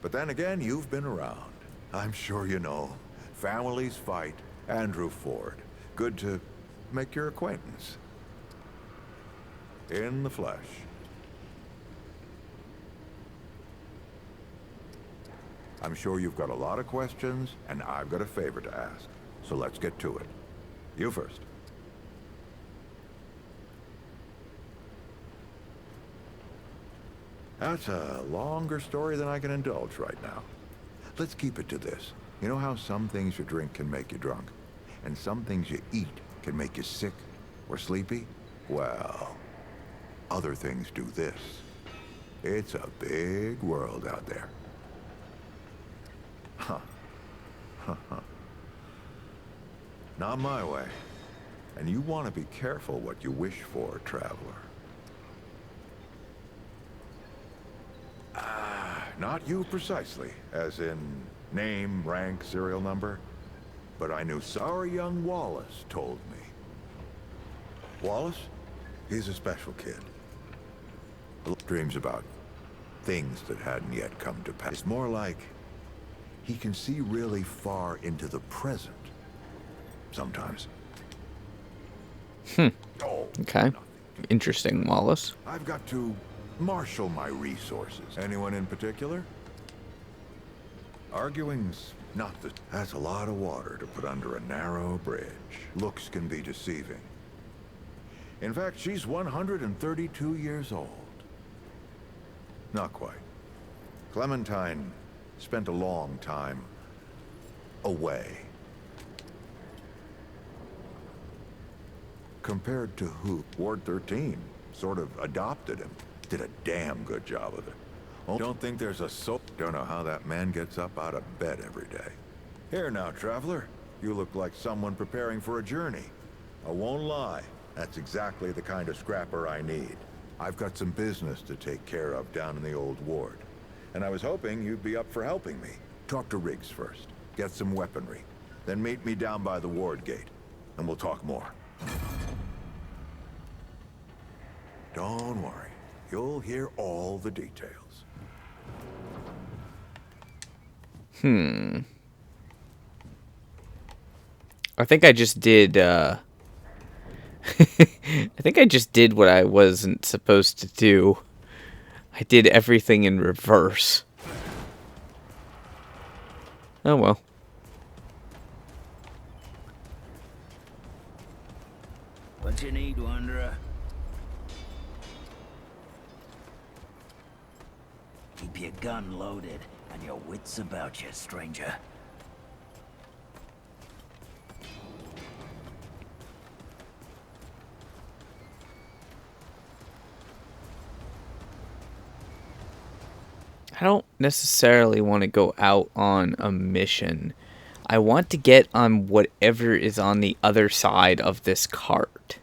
But then again, you've been around. I'm sure you know. Families fight. Andrew Ford. Good to make your acquaintance. In the flesh. I'm sure you've got a lot of questions, and I've got a favor to ask. So let's get to it. You first. That's a longer story than I can indulge right now. Let's keep it to this. You know how some things you drink can make you drunk? And some things you eat can make you sick or sleepy? Well, other things do this. It's a big world out there. Huh. Not my way. And you want to be careful what you wish for, traveler. Not you precisely, as in name, rank, serial number. But I knew sorry young Wallace told me. Wallace? He's a special kid. Dreams about things that hadn't yet come to pass. It's more like he can see really far into the present. Sometimes. Okay. Interesting, Wallace. I've got to marshal my resources. Anyone in particular? Arguing's not the... That's a lot of water to put under a narrow bridge. Looks can be deceiving. In fact, she's 132 years old. Not quite. Clementine spent a long time away. Compared to who? Ward 13 sort of adopted him. Did a damn good job of it. Oh, don't think there's a soul. Don't know how that man gets up out of bed every day. Here now, traveler. You look like someone preparing for a journey. I won't lie. That's exactly the kind of scrapper I need. I've got some business to take care of down in the old ward. And I was hoping you'd be up for helping me. Talk to Riggs first. Get some weaponry. Then meet me down by the ward gate. And we'll talk more. Don't worry. You'll hear all the details. I think I just did, I think I just did what I wasn't supposed to do. I did everything in reverse. Oh well. What you need, Wanderer? Keep your gun loaded and your wits about you, stranger. I don't necessarily want to go out on a mission. I want to get on whatever is on the other side of this cart.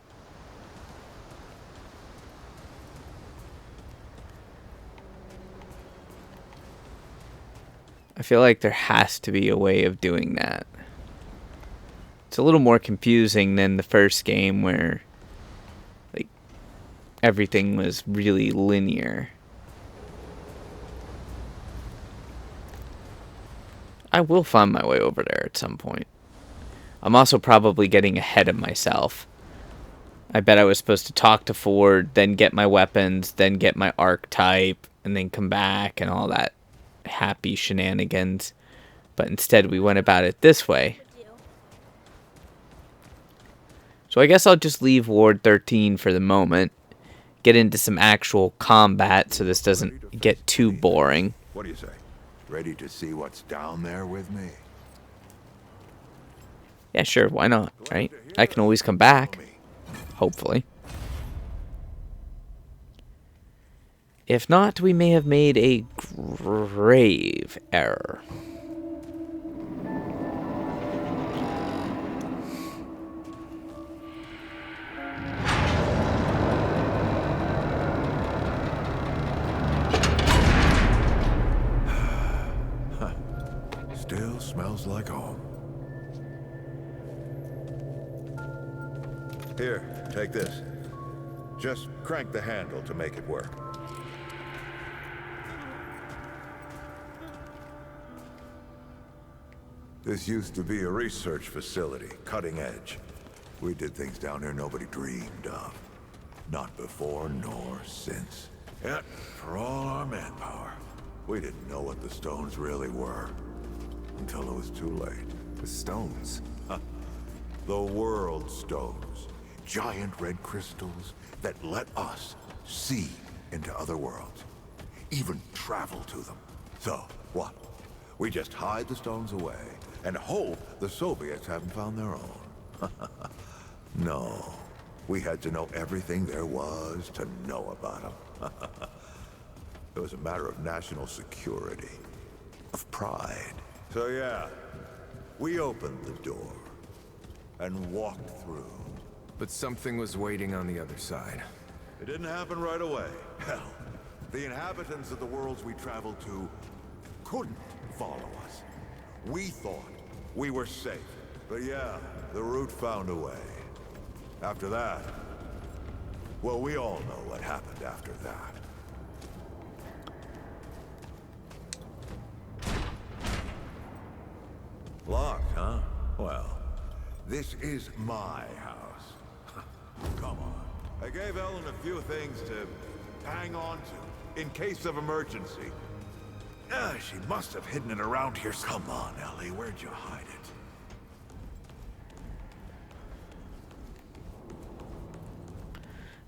I feel like there has to be a way of doing that. It's a little more confusing than the first game where, like, everything was really linear. I will find my way over there at some point. I'm also probably getting ahead of myself. I bet I was supposed to talk to Ford, then get my weapons, then get my archetype, and then come back and all that happy shenanigans. But instead we went about it this way. So I guess I'll just leave Ward 13 for the moment. Get into some actual combat so this doesn't get too boring. What do you say? Ready to see what's down there with me? Yeah, sure, why not, right? I can always come back. Hopefully. If not, we may have made a grave error. Still smells like home. Here, take this. Just crank the handle to make it work. This used to be a research facility, cutting edge. We did things down here nobody dreamed of. Not before nor since. Yet, for all our manpower, we didn't know what the stones really were. Until it was too late. The stones? The world stones. Giant red crystals that let us see into other worlds. Even travel to them. So, what? We just hide the stones away and hope the Soviets haven't found their own. No. We had to know everything there was to know about them. It was a matter of national security. Of pride. So yeah, we opened the door and walked through. But something was waiting on the other side. It didn't happen right away. Hell, the inhabitants of the worlds we traveled to couldn't follow us. We thought we were safe. But yeah, the root found a way. After that, well, we all know what happened after that. Locked, huh? Well, this is my house. Come on. I gave Ellen a few things to hang on to in case of emergency. She must have hidden it around here. Come on, Ellie, where'd you hide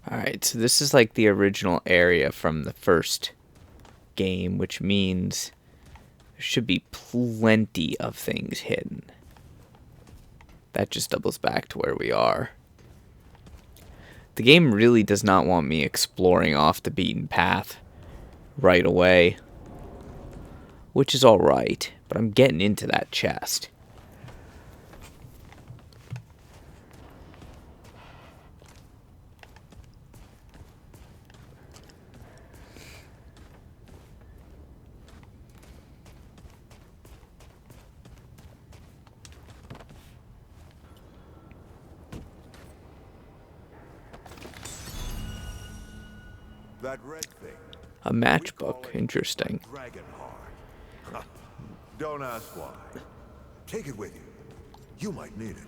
it? Alright, so this is like the original area from the first game, which means should be plenty of things hidden. That just doubles back to where we are. The game really does not want me exploring off the beaten path right away, which is alright, but I'm getting into that chest. That red thing. A matchbook. Interesting. Dragon heart. Don't ask why. Take it with you. You might need it.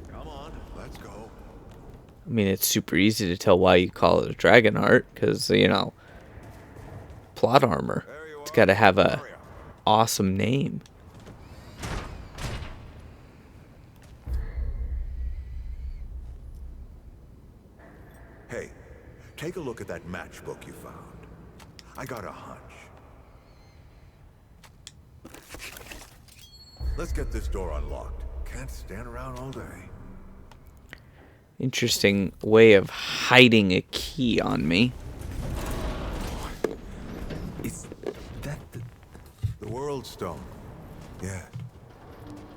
Come on, let's go. I mean, it's super easy to tell why you call it a dragon heart, because, you know, plot armor. It's got to have a awesome name. Hey, take a look at that matchbook you found. I got a hunch. Let's get this door unlocked. Can't stand around all day. Interesting way of hiding a key on me. Is that the World Stone? Yeah.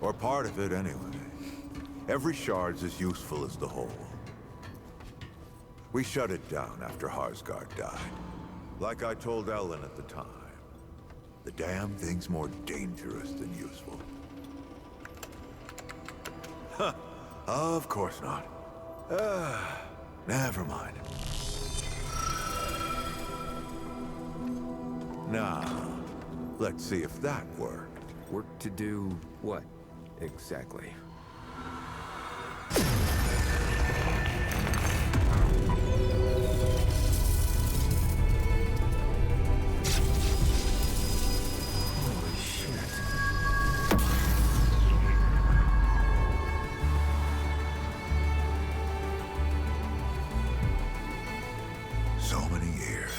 Or part of it, anyway. Every shard's as useful as the whole. We shut it down after Harsgard died. Like I told Ellen at the time. The damn thing's more dangerous than useful. Huh. Of course not. Never mind. Now, let's see if that worked. Work to do what, exactly? Holy shit. So many years.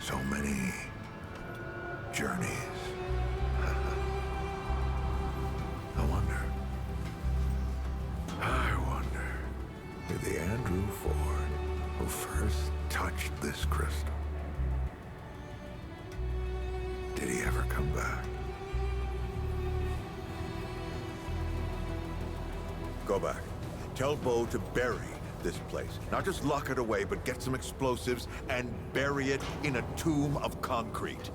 So many journeys. I wonder if the Andrew Ford who first touched this crystal, did he ever come back? Go back. Tell Bo to bury this place. Not just lock it away, but get some explosives and bury it in a tomb of concrete.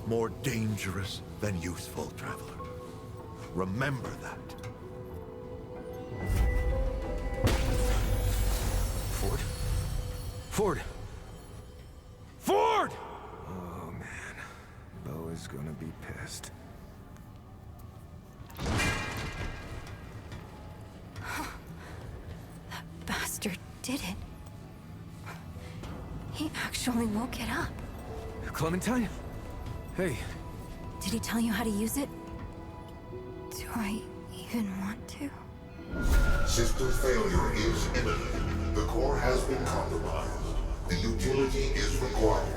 More dangerous than useful, traveler. Remember that. Ford? Ford! Ford! Oh, man. Bo is gonna be pissed. That bastard did it. He actually woke it up. Clementine? Hey. Did he tell you how to use it? Do I even want to? System failure is imminent. The core has been compromised. The utility is required.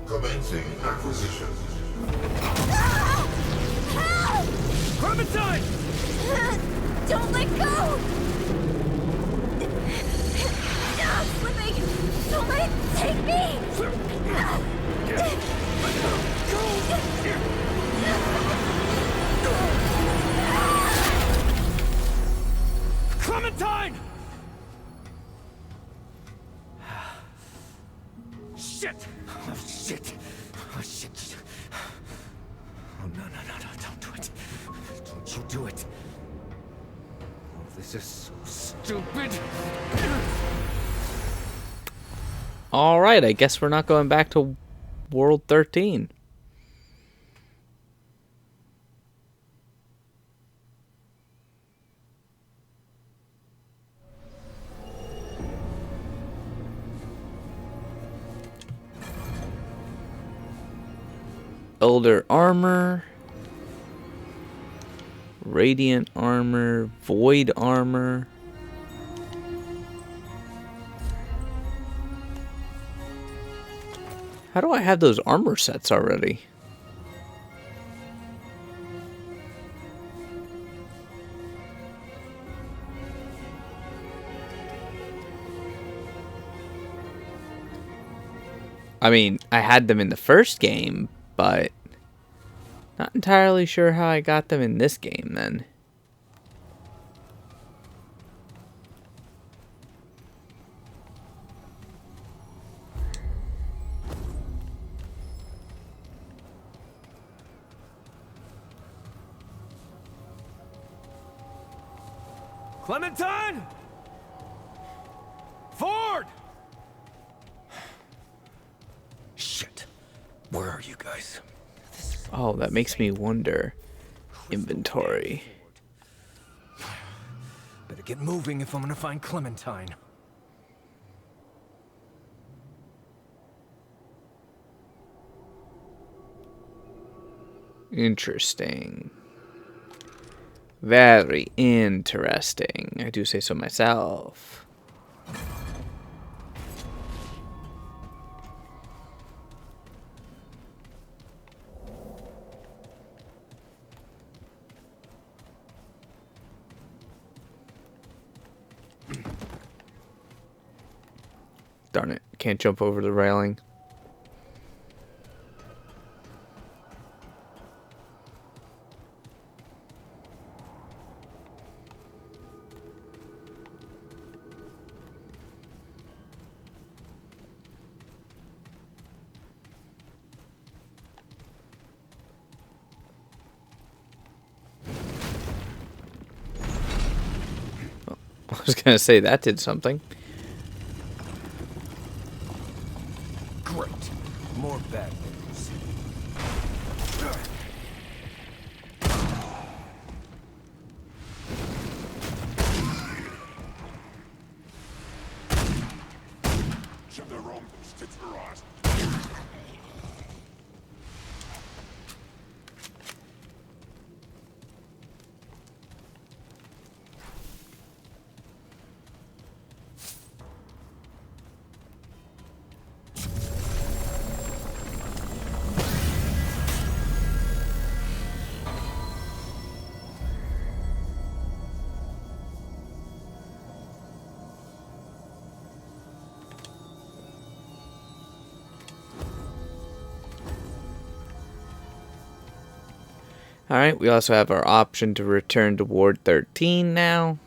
Commencing acquisition. Help! Help! Clementine! Don't let go! I'm slipping! Don't let it take me! Clementine! Shit! Oh, shit! Oh, shit! Oh, no, don't do it. Don't you do it. Oh, this is so stupid. Alright, I guess we're not going back to World 13. Elder armor, radiant armor, void armor. How do I have those armor sets already? I mean, I had them in the first game, but not entirely sure how I got them in this game then. Clementine? Ford! Shit. Where are you guys? Oh, that makes me wonder. Inventory. Better get moving if I'm gonna find Clementine. Interesting. Very interesting. I do say so myself. Darn it. Can't jump over the railing. I was gonna say that did something. Great. More bad news. Alright, we also have our option to return to Ward 13 now.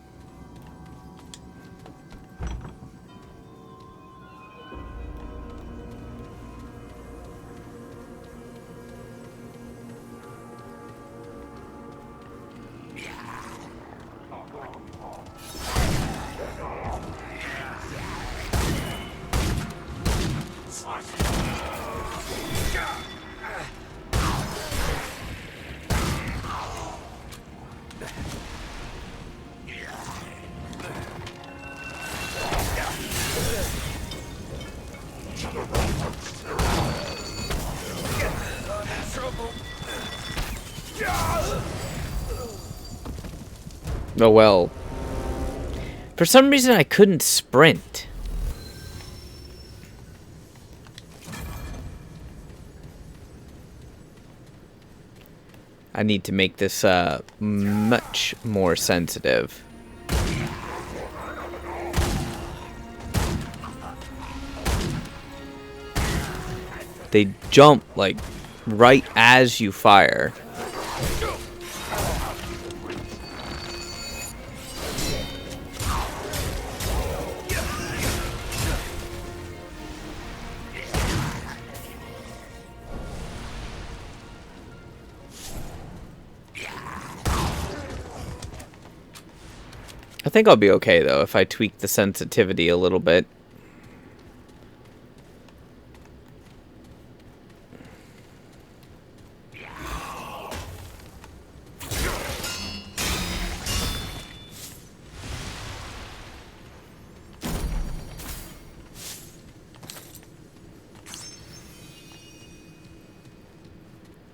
Oh well. For some reason I couldn't sprint. I need to make this much more sensitive. They jump like right as you fire. I think I'll be okay though if I tweak the sensitivity a little bit.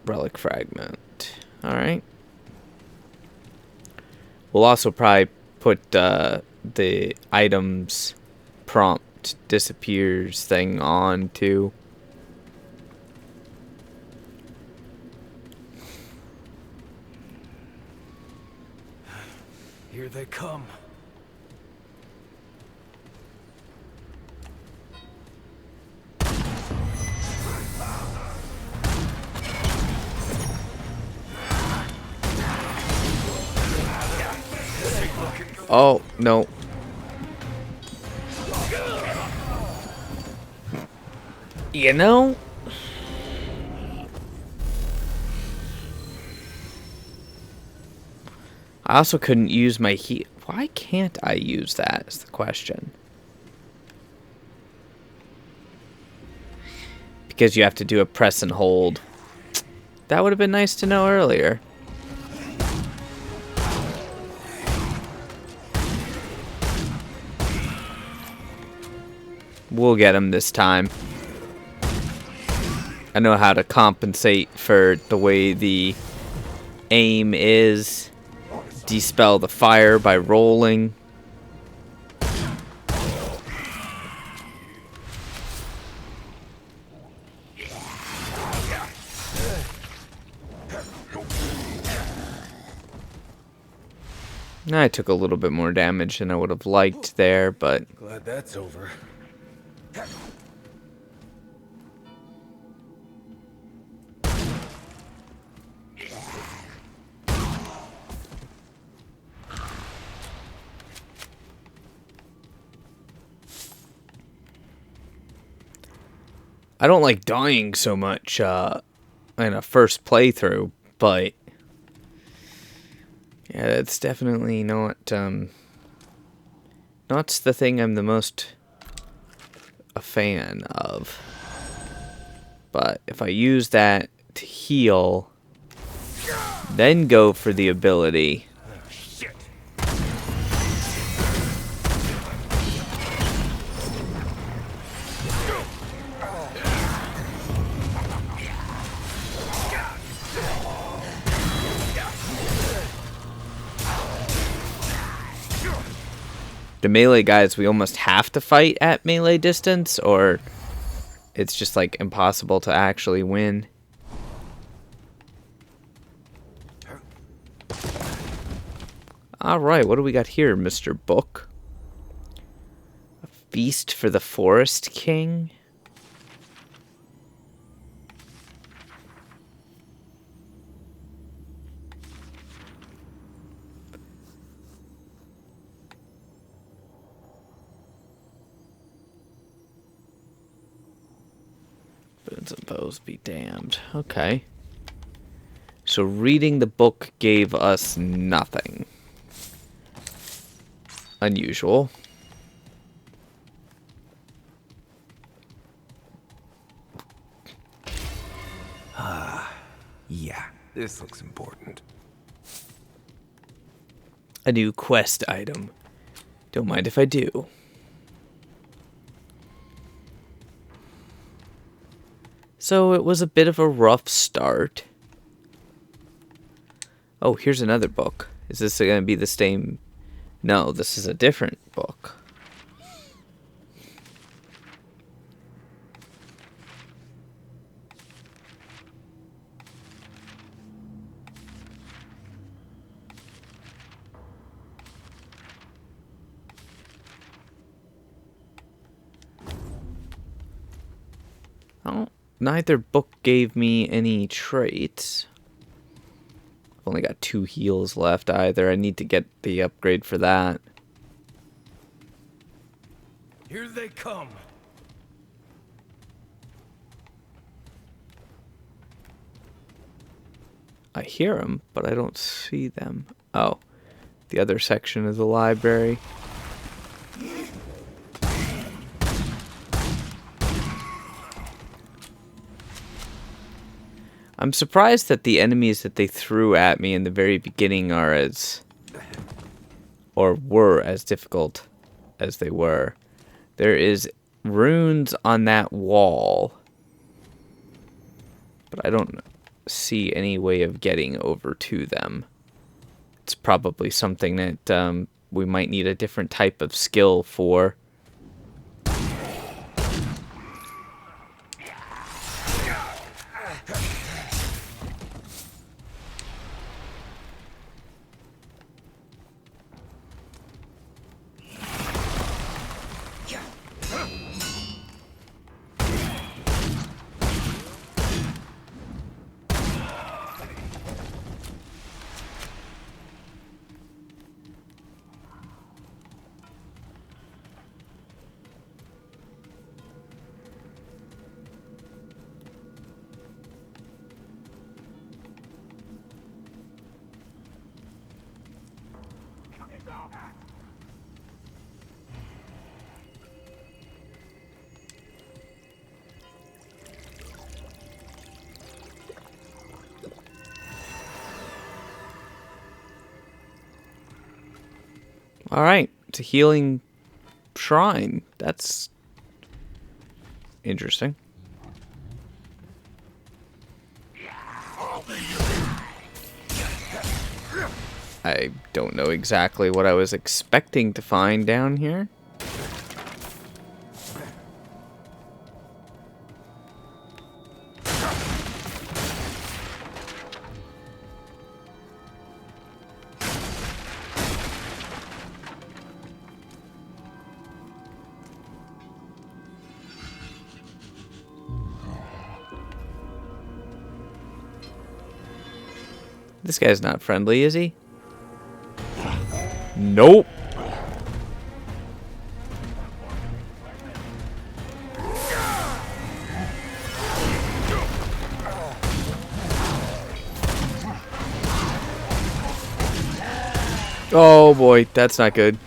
Relic fragment. Alright. We'll also probably put the items prompt disappears thing on too. Here they come. Oh, no. You know? I also couldn't use my heat. Why can't I use that is the question. Because you have to do a press and hold. That would have been nice to know earlier. We'll get him this time. I know how to compensate for the way the aim is. Dispel the fire by rolling. I took a little bit more damage than I would have liked there, but Glad that's over. I don't like dying so much in a first playthrough, but yeah, it's definitely not not the thing I'm the most a fan of. But if I use that to heal, then go for the ability. The melee guys, we almost have to fight at melee distance, or it's just like impossible to actually win. Alright, what do we got here, Mr. Book? A feast for the Forest King? Boons and bows be damned. Okay. So reading the book gave us nothing. Unusual. Yeah, this looks important. A new quest item. Don't mind if I do. So it was a bit of a rough start. Oh, here's another book. Is this going to be the same? No, this is a different book. Oh, neither book gave me any traits. I've only got 2 heals left either. I need to get the upgrade for that. Here they come. I hear them, but I don't see them. Oh, the other section of the library. I'm surprised that the enemies that they threw at me in the very beginning are were as difficult as they were. There is runes on that wall, but I don't see any way of getting over to them. It's probably something that we might need a different type of skill for. Alright, it's a healing shrine. That's interesting. I don't know exactly what I was expecting to find down here. This guy's not friendly, is he? Nope. Oh boy, that's not good.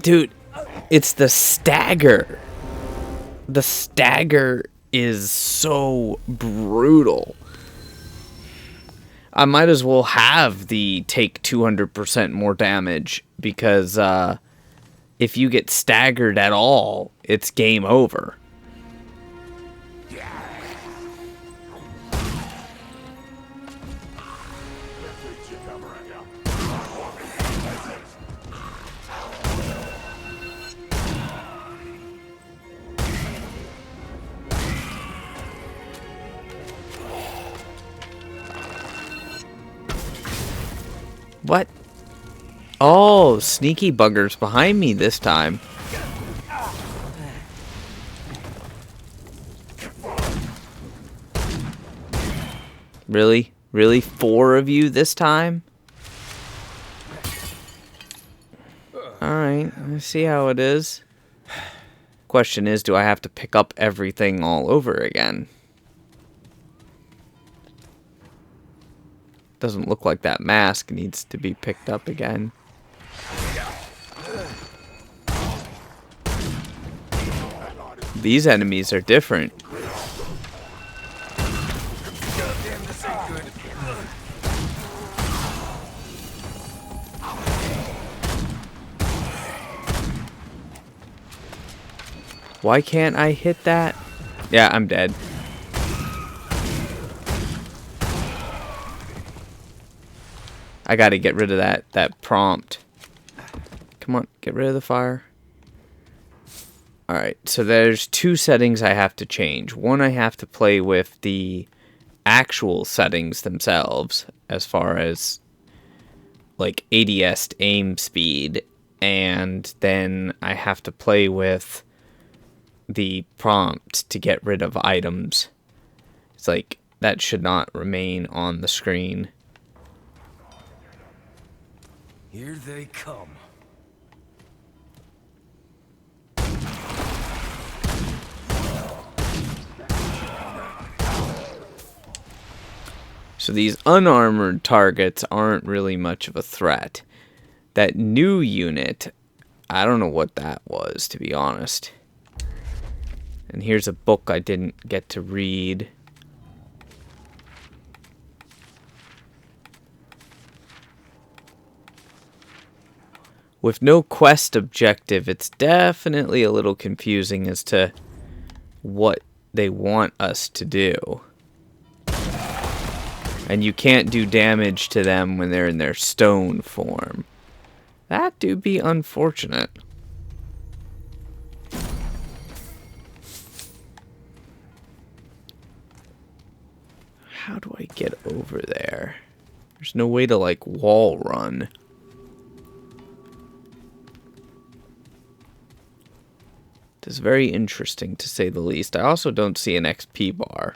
Dude, it's the stagger. The stagger is so brutal. I might as well have the take 200% more damage, because if you get staggered at all, it's game over. What? Oh, sneaky buggers behind me this time. Really? Really? 4 of you this time? Alright, let's see how it is. Question is, do I have to pick up everything all over again? Doesn't look like that mask needs to be picked up again. These enemies are different. Why can't I hit that? Yeah, I'm dead. I gotta get rid of that prompt. Come on, get rid of the fire. Alright, so there's 2 settings I have to change. One, I have to play with the actual settings themselves, as far as like ADS aim speed, and then I have to play with the prompt to get rid of items. It's like, that should not remain on the screen. Here they come. So these unarmored targets aren't really much of a threat. That new unit, I don't know what that was, to be honest. And here's a book I didn't get to read. With no quest objective, it's definitely a little confusing as to what they want us to do. And you can't do damage to them when they're in their stone form. That do be unfortunate. How do I get over there? There's no way to, like, wall run. It's very interesting, to say the least. I also don't see an XP bar.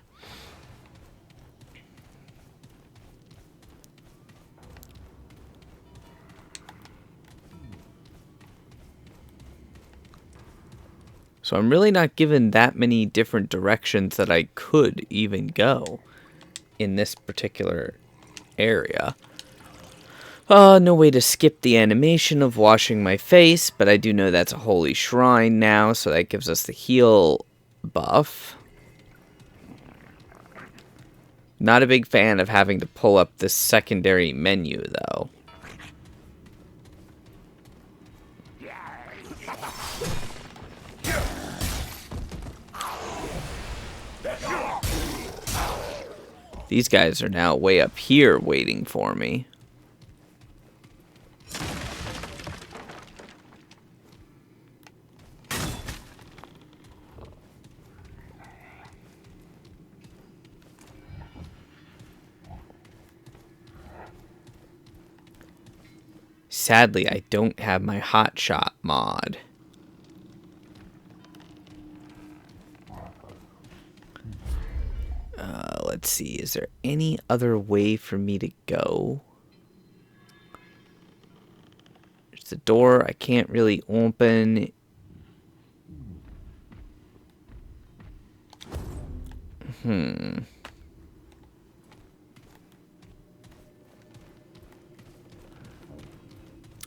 So I'm really not given that many different directions that I could even go in this particular area. No way to skip the animation of washing my face, but I do know that's a holy shrine now, so that gives us the heal buff. Not a big fan of having to pull up this secondary menu, though. These guys are now way up here waiting for me. Sadly, I don't have my hotshot mod. Let's see, is there any other way for me to go? There's a door I can't really open.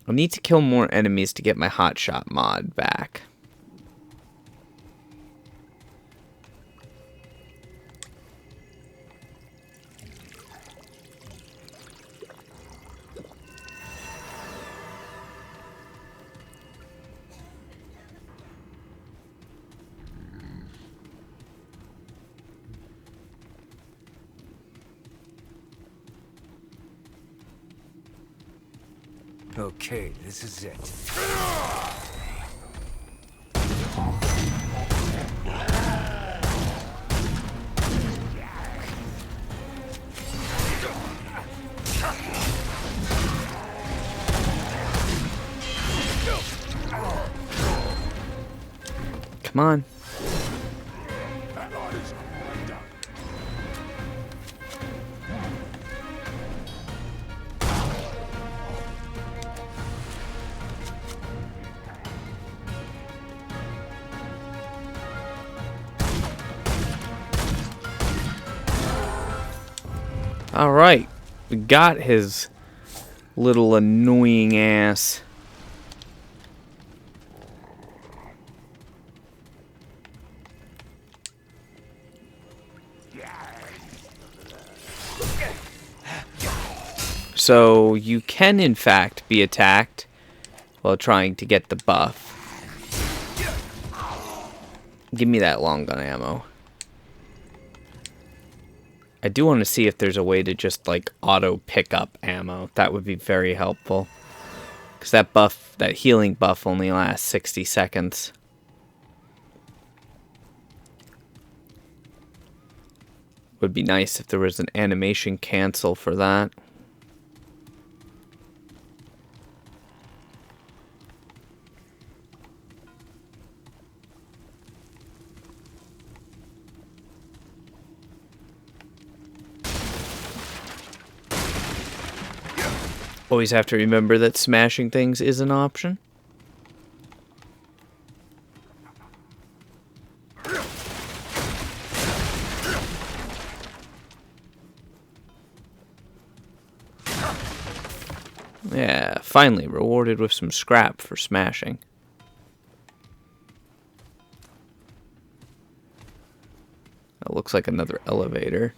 I'll need to kill more enemies to get my hotshot mod back. Okay, this is it. Come on. Alright, we got his little annoying ass. So you can in fact be attacked while trying to get the buff. Give me that long gun ammo. I do want to see if there's a way to just, like, auto pick up ammo. That would be very helpful. Because that buff, that healing buff only lasts 60 seconds. Would be nice if there was an animation cancel for that. Always have to remember that smashing things is an option. Yeah, finally rewarded with some scrap for smashing. That looks like another elevator.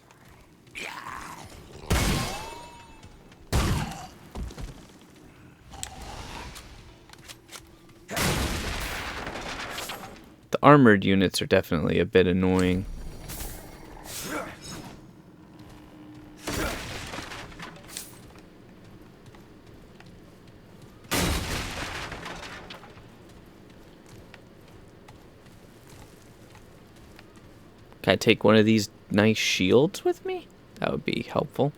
The armored units are definitely a bit annoying. Can I take one of these nice shields with me? That would be helpful.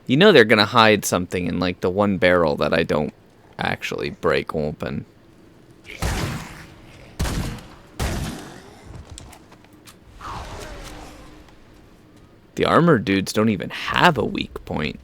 You know they're gonna hide something in like the one barrel that I don't actually break open. The armored dudes don't even have a weak point.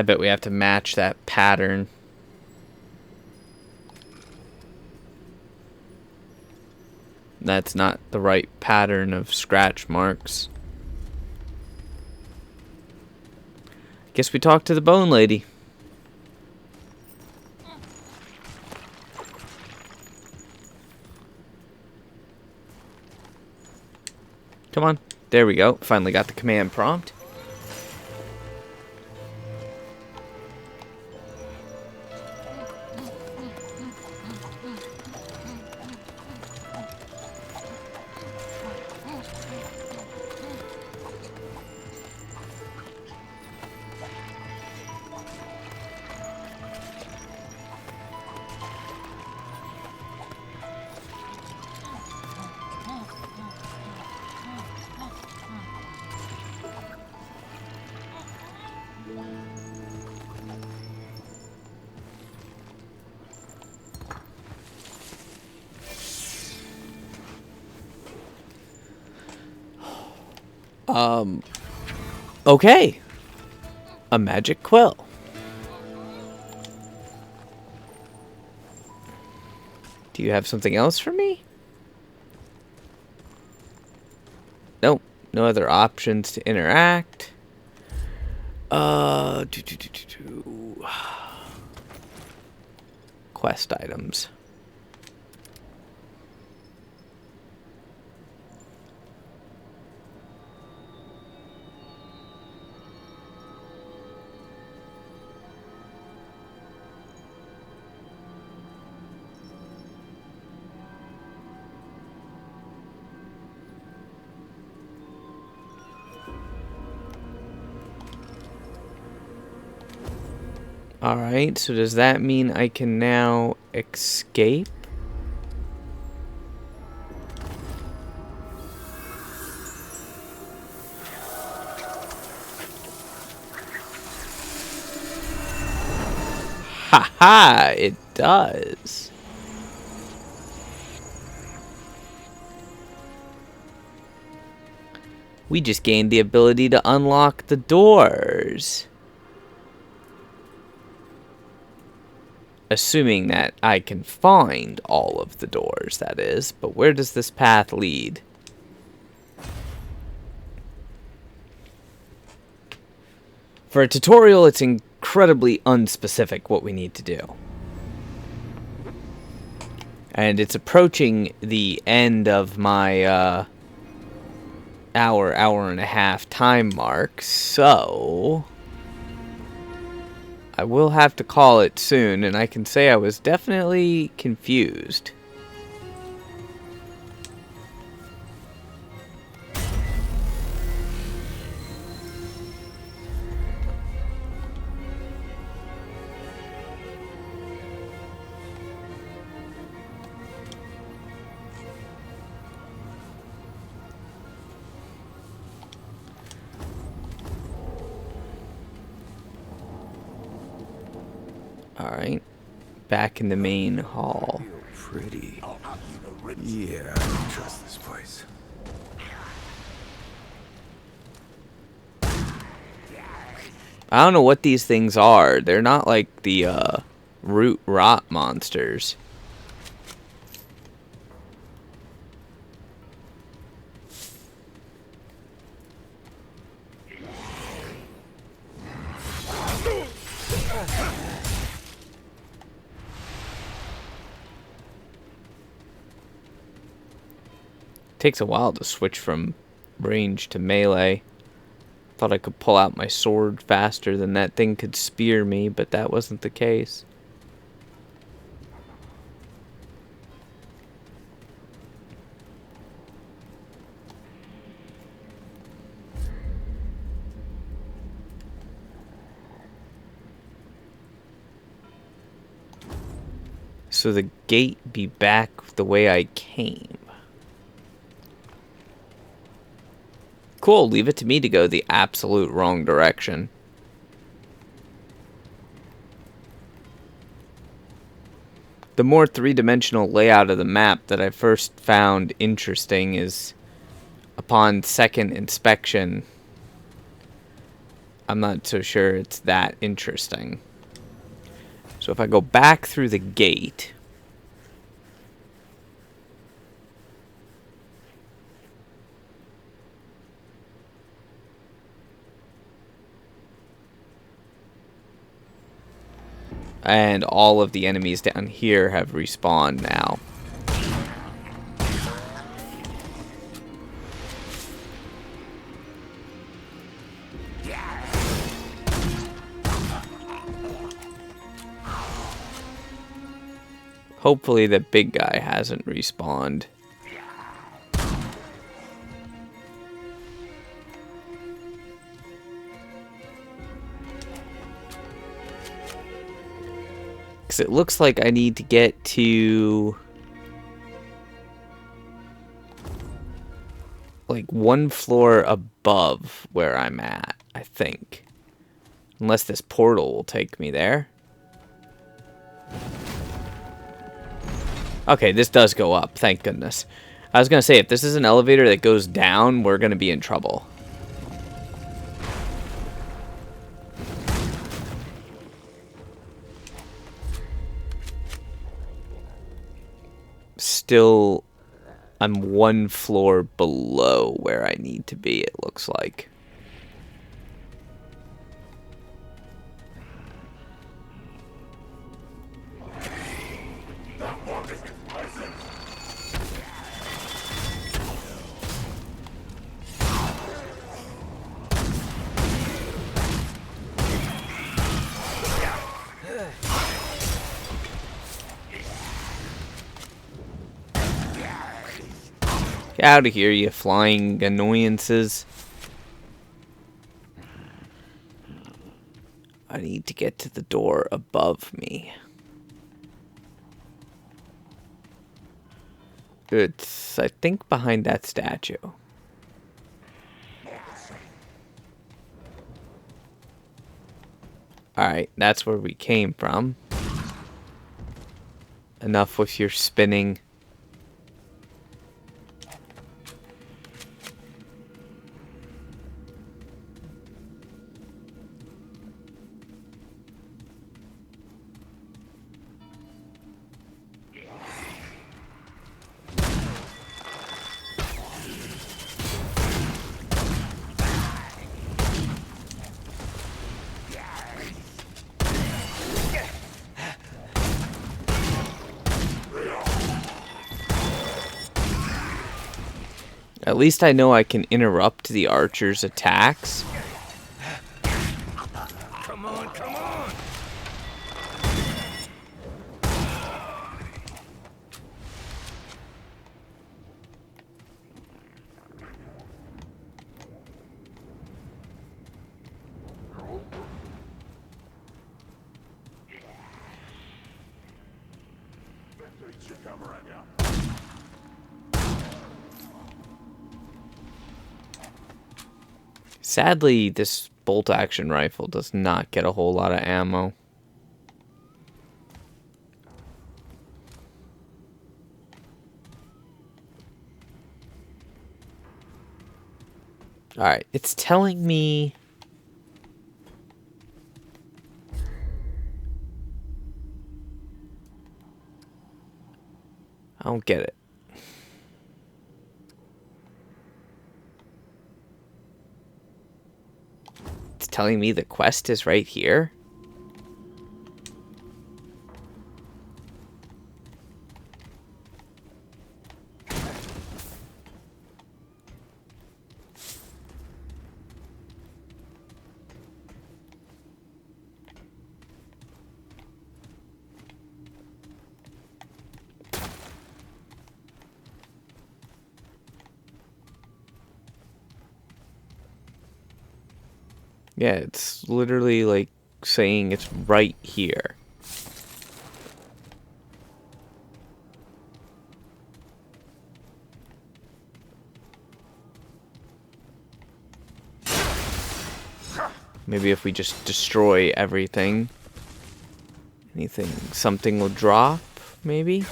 I bet we have to match that pattern. That's not the right pattern of scratch marks. Guess we talked to the bone lady. Come on. There we go. Finally got the command prompt. Okay. A magic quill. Do you have something else for me? Nope. No other options to interact. Quest items. Alright, so does that mean I can now escape? Haha, it does. We just gained the ability to unlock the doors. Assuming that I can find all of the doors, that is. But where does this path lead? For a tutorial, it's incredibly unspecific what we need to do. And it's approaching the end of my hour and a half time mark, so I will have to call it soon, and I can say I was definitely confused. Alright, back in the main hall. Pretty. Yeah, I don't trust this place. I don't know what these things are. They're not like the root rot monsters. Takes a while to switch from range to melee. Thought I could pull out my sword faster than that thing could spear me, but that wasn't the case. So the gate be back the way I came. Cool, leave it to me to go the absolute wrong direction. The more three-dimensional layout of the map that I first found interesting is, upon second inspection, I'm not so sure it's that interesting. So if I go back through the gate... and all of the enemies down here have respawned now. Hopefully the big guy hasn't respawned. Because it looks like I need to get to... like one floor above where I'm at, I think. Unless this portal will take me there. Okay, this does go up, thank goodness. I was going to say, if this is an elevator that goes down, we're going to be in trouble. Still, I'm one floor below where I need to be, it looks like. Get out of here, you flying annoyances. I need to get to the door above me. It's, I think, behind that statue. Alright, that's where we came from. Enough with your spinning. At least I know I can interrupt the archer's attacks. Come on, come on! Sadly, this bolt-action rifle does not get a whole lot of ammo. Alright, it's telling me... I don't get it. It's telling me the quest is right here. Yeah, it's literally like saying it's right here. Maybe if we just destroy everything, something will drop, maybe?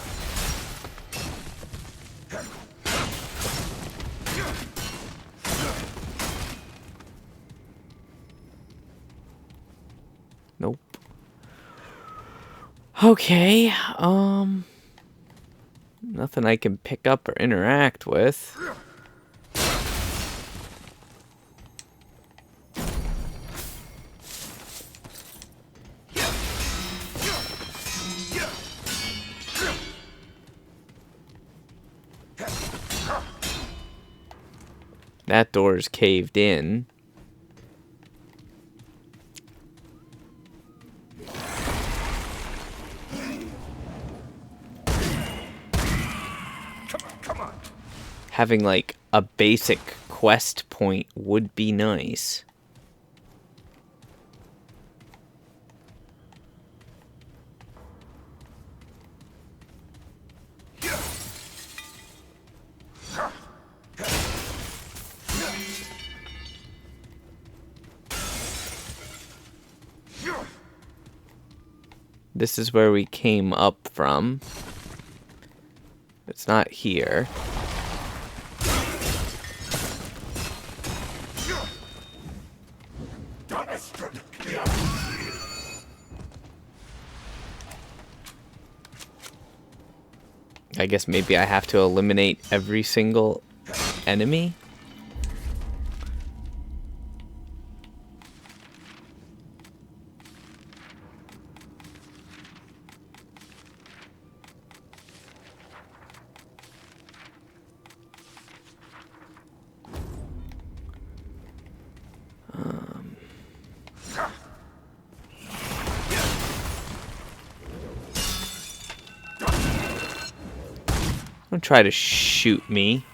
Okay, nothing I can pick up or interact with. That door's caved in. Come on. Having, like, a basic quest point would be nice. This is where we came up from. It's not here. I guess maybe I have to eliminate every single enemy? Don't try to shoot me.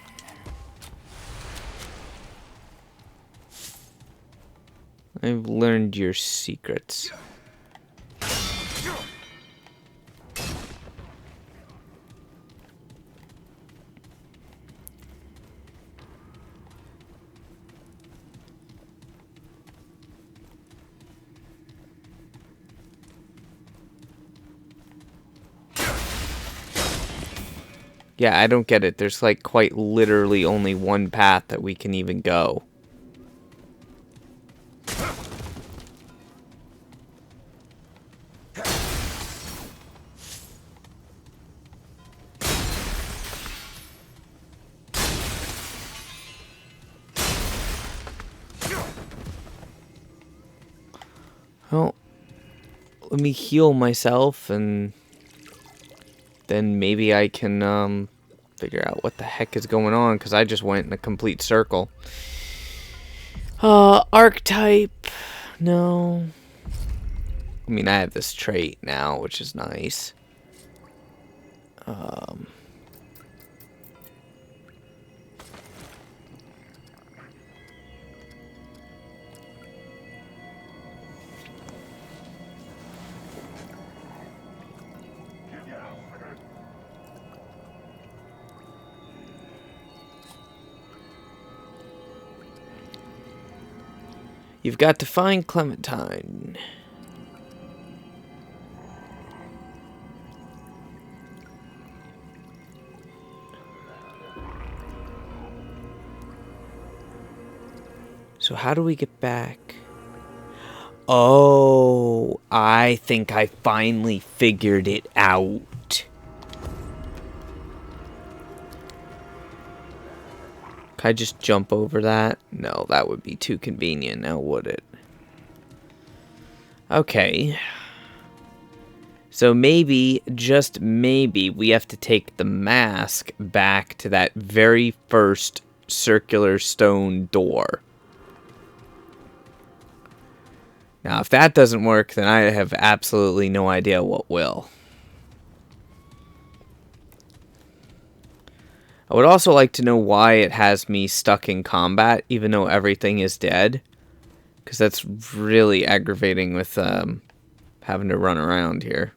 I've learned your secrets. Yeah, I don't get it. There's like quite literally only one path that we can even go. Well, let me heal myself and then maybe I can figure out what the heck is going on, because I just went in a complete circle. Archetype. No. I mean, I have this trait now, which is nice. You've got to find Clementine. So how do we get back? Oh, I think I finally figured it out. Can I just jump over that? No, that would be too convenient now, would it? Okay. So maybe, just maybe, we have to take the mask back to that very first circular stone door. Now, if that doesn't work, then I have absolutely no idea what will. I would also like to know why it has me stuck in combat, even though everything is dead. Because that's really aggravating with having to run around here.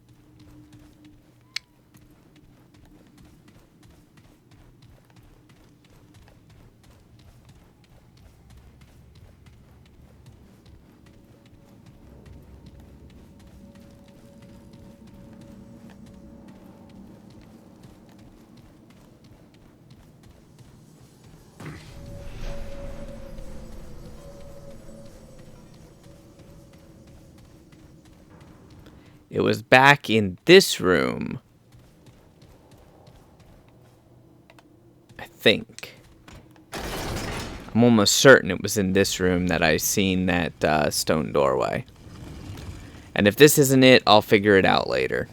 It was back in this room. I think. I'm almost certain it was in this room that I seen that stone doorway. And if this isn't it, I'll figure it out later.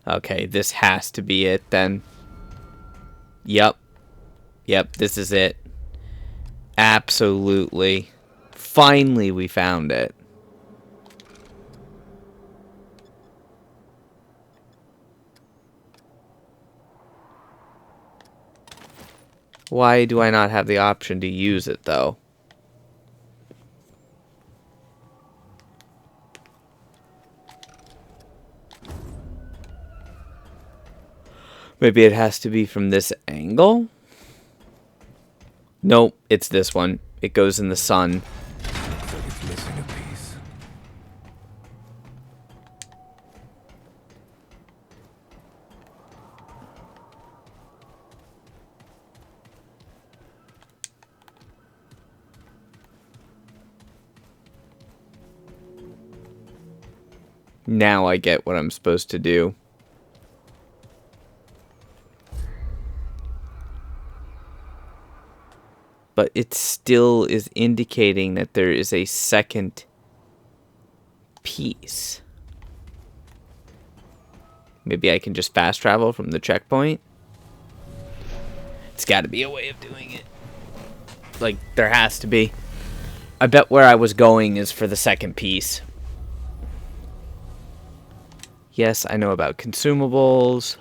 Okay, this has to be it then. Yep. Yep, this is it. Absolutely. Finally, we found it. Why do I not have the option to use it, though? Maybe it has to be from this angle? Nope, it's this one. It goes in the sun. Looks like it's missing a piece. Now I get what I'm supposed to do. But it still is indicating that there is a second piece. Maybe I can just fast travel from the checkpoint? It's got to be a way of doing it. Like, there has to be. I bet where I was going is for the second piece. Yes, I know about consumables.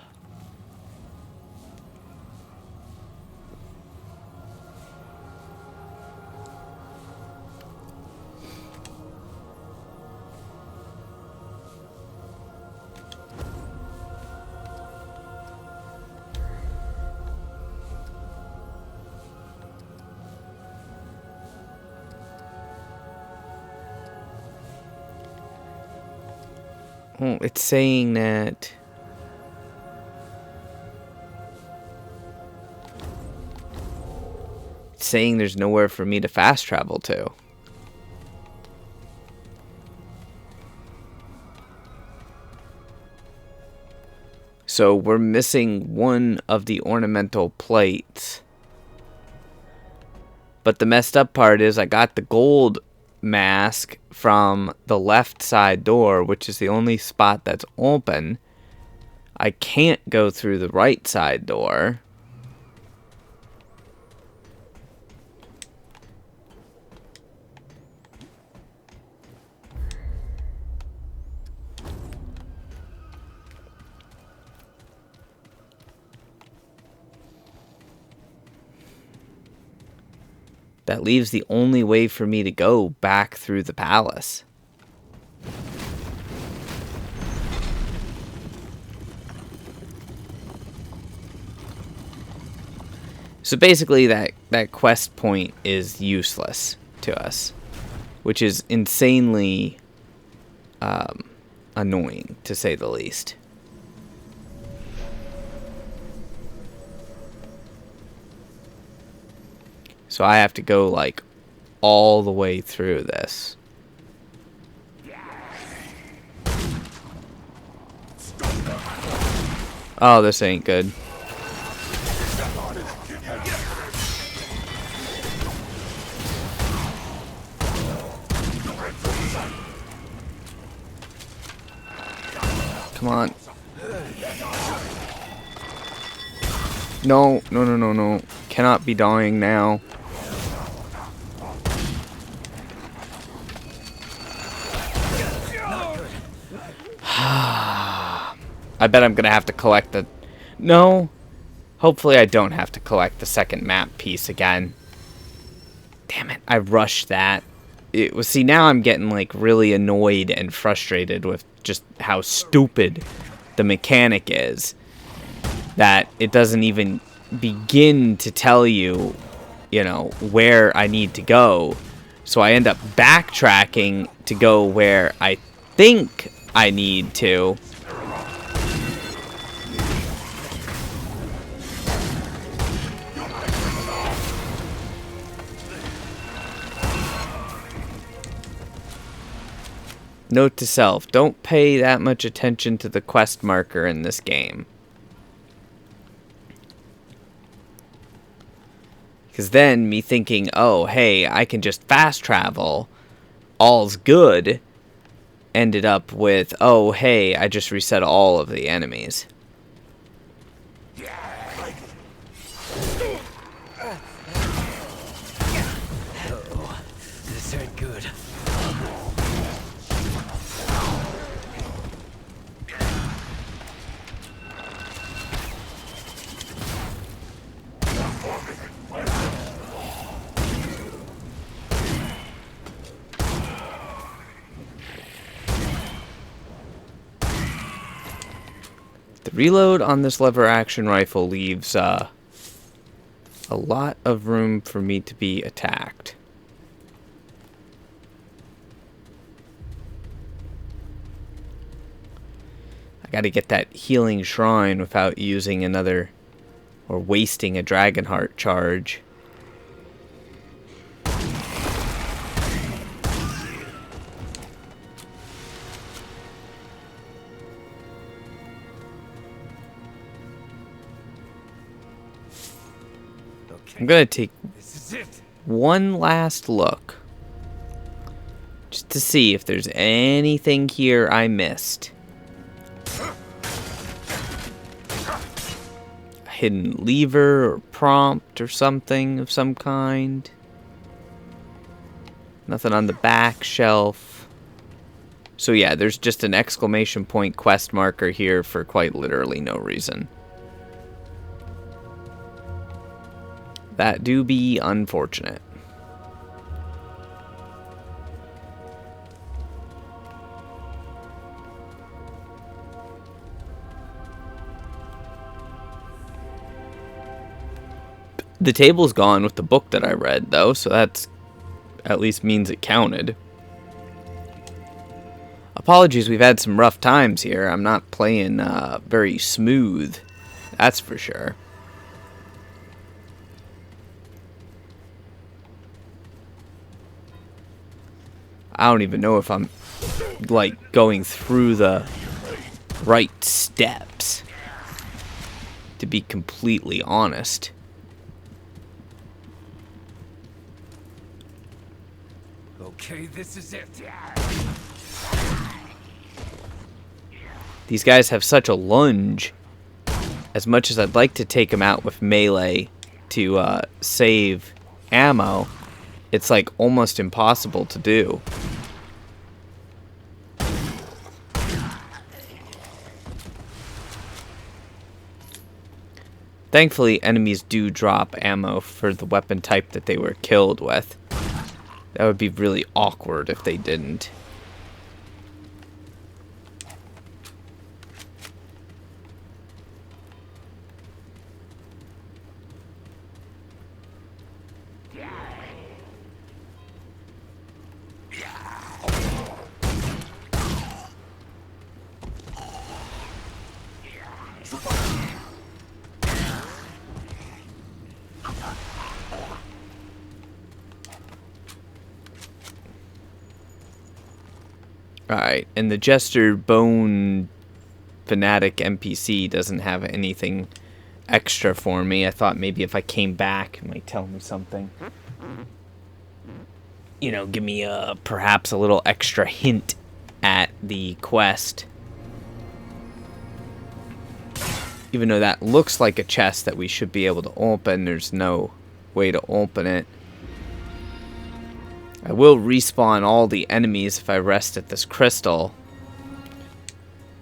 Oh, it's saying that... It's saying there's nowhere for me to fast travel to. So we're missing one of the ornamental plates. But the messed up part is I got the gold mask from the left side door, which is the only spot that's open. I can't go through the right side door. That leaves the only way for me to go back through the palace. So basically that quest point is useless to us, which is insanely annoying, to say the least. So I have to go, like, all the way through this. Oh, this ain't good. Come on. No, no, no, no, no. Cannot be dying now. I bet I'm gonna have to collect the... No. Hopefully I don't have to collect the second map piece again. Damn it, I rushed that. See, now I'm getting like really annoyed and frustrated with just how stupid the mechanic is, that it doesn't even begin to tell you, you know, where I need to go. So I end up backtracking to go where I think I need to. Note to self, don't pay that much attention to the quest marker in this game. Because then me thinking, oh, hey, I can just fast travel, all's good, ended up with, oh, hey, I just reset all of the enemies. Uh-oh, this ain't good. The reload on this lever action rifle leaves a lot of room for me to be attacked. I gotta get that healing shrine without using another or wasting a dragon heart charge. I'm gonna take one last look just to see if there's anything here I missed. A hidden lever or prompt or something of some kind. Nothing on the back shelf. So yeah, there's just an exclamation point quest marker here for quite literally no reason. That do be unfortunate. The table's gone with the book that I read, though, so that's at least means it counted. Apologies, we've had some rough times here. I'm not playing very smooth, that's for sure. I don't even know if I'm, like, going through the right steps, to be completely honest. Okay, this is it. These guys have such a lunge. As much as I'd like to take them out with melee to save ammo, it's like almost impossible to do. Thankfully, enemies do drop ammo for the weapon type that they were killed with. That would be really awkward if they didn't. Alright, and the Jester Bone Fanatic NPC doesn't have anything extra for me. I thought maybe if I came back, it might tell me something. You know, give me perhaps a little extra hint at the quest. Even though that looks like a chest that we should be able to open, there's no way to open it. I will respawn all the enemies if I rest at this crystal,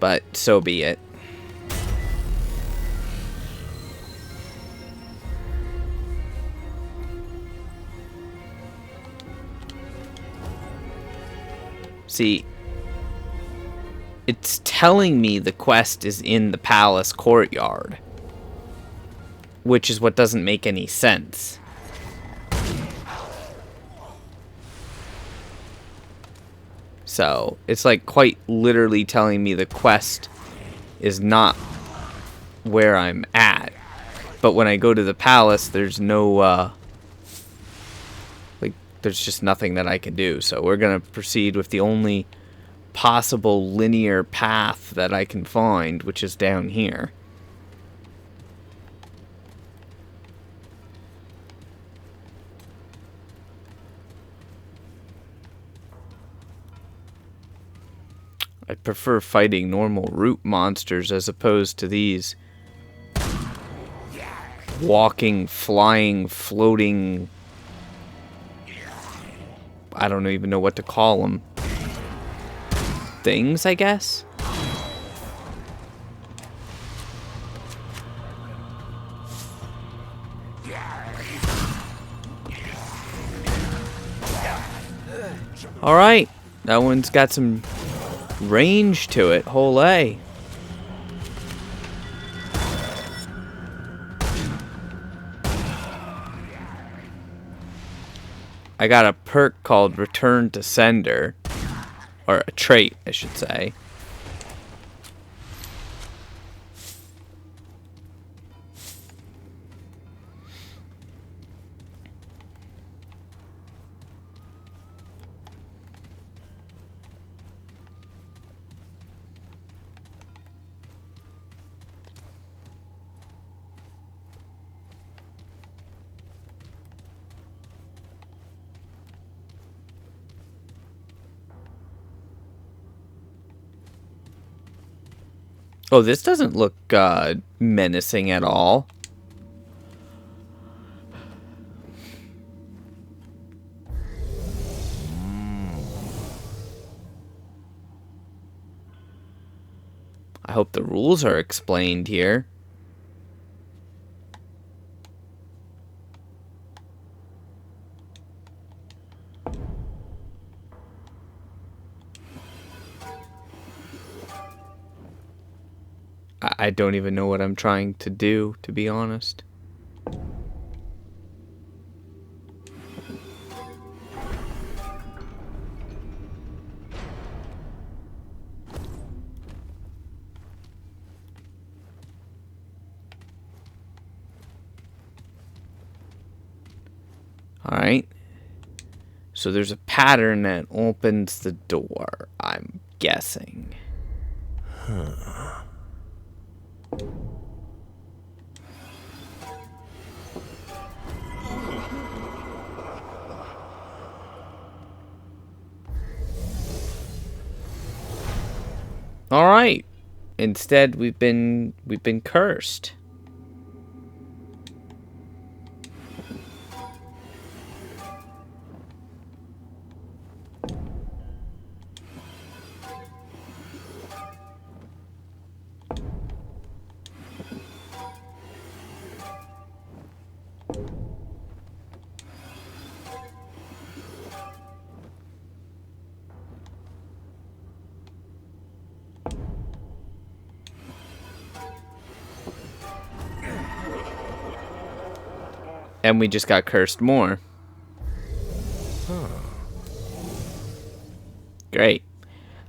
but so be it. See, it's telling me the quest is in the palace courtyard, which is what doesn't make any sense. So, it's like quite literally telling me the quest is not where I'm at. But when I go to the palace, there's no, there's just nothing that I can do. So we're going to proceed with the only possible linear path that I can find, which is down here. I prefer fighting normal root monsters as opposed to these walking, flying, floating, I don't even know what to call them. Things, I guess? Alright, that one's got some range to it, whole A. I got a perk called Return to Sender. Or a trait, I should say. Oh, this doesn't look menacing at all. I hope the rules are explained here. I don't even know what I'm trying to do, to be honest. Alright. So there's a pattern that opens the door, I'm guessing. Huh. All right. Instead, we've been cursed. And we just got cursed more. Huh. Great.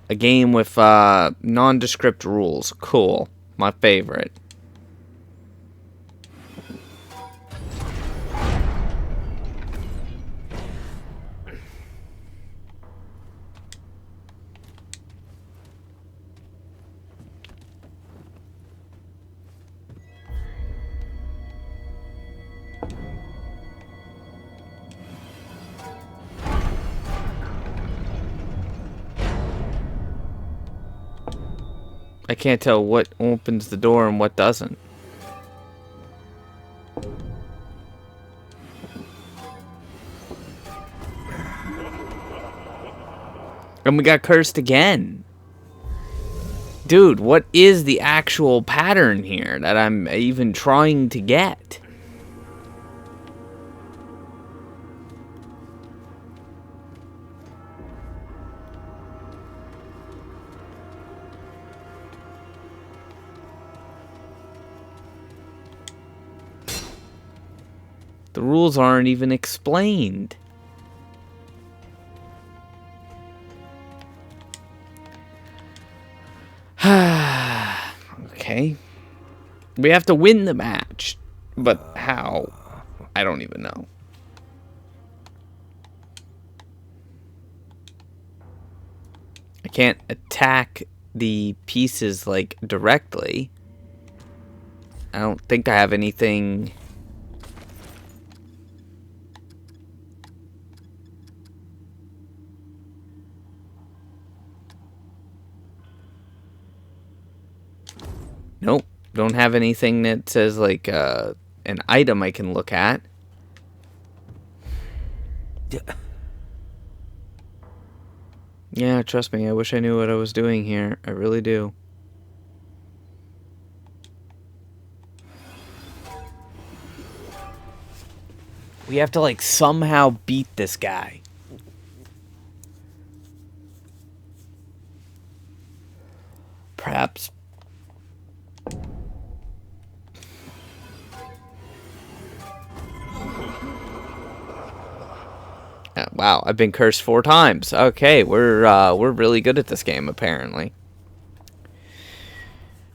A game with nondescript rules. Cool. My favorite. I can't tell what opens the door and what doesn't. And we got cursed again. Dude, what is the actual pattern here that I'm even trying to get? The rules aren't even explained. Okay. We have to win the match. But how? I don't even know. I can't attack the pieces, like, directly. I don't think I have anything... Nope. Don't have anything that says, like, an item I can look at. Yeah, trust me, I wish I knew what I was doing here. I really do. We have to, like, somehow beat this guy. Perhaps... wow, I've been cursed 4 times. Okay, we're really good at this game, apparently.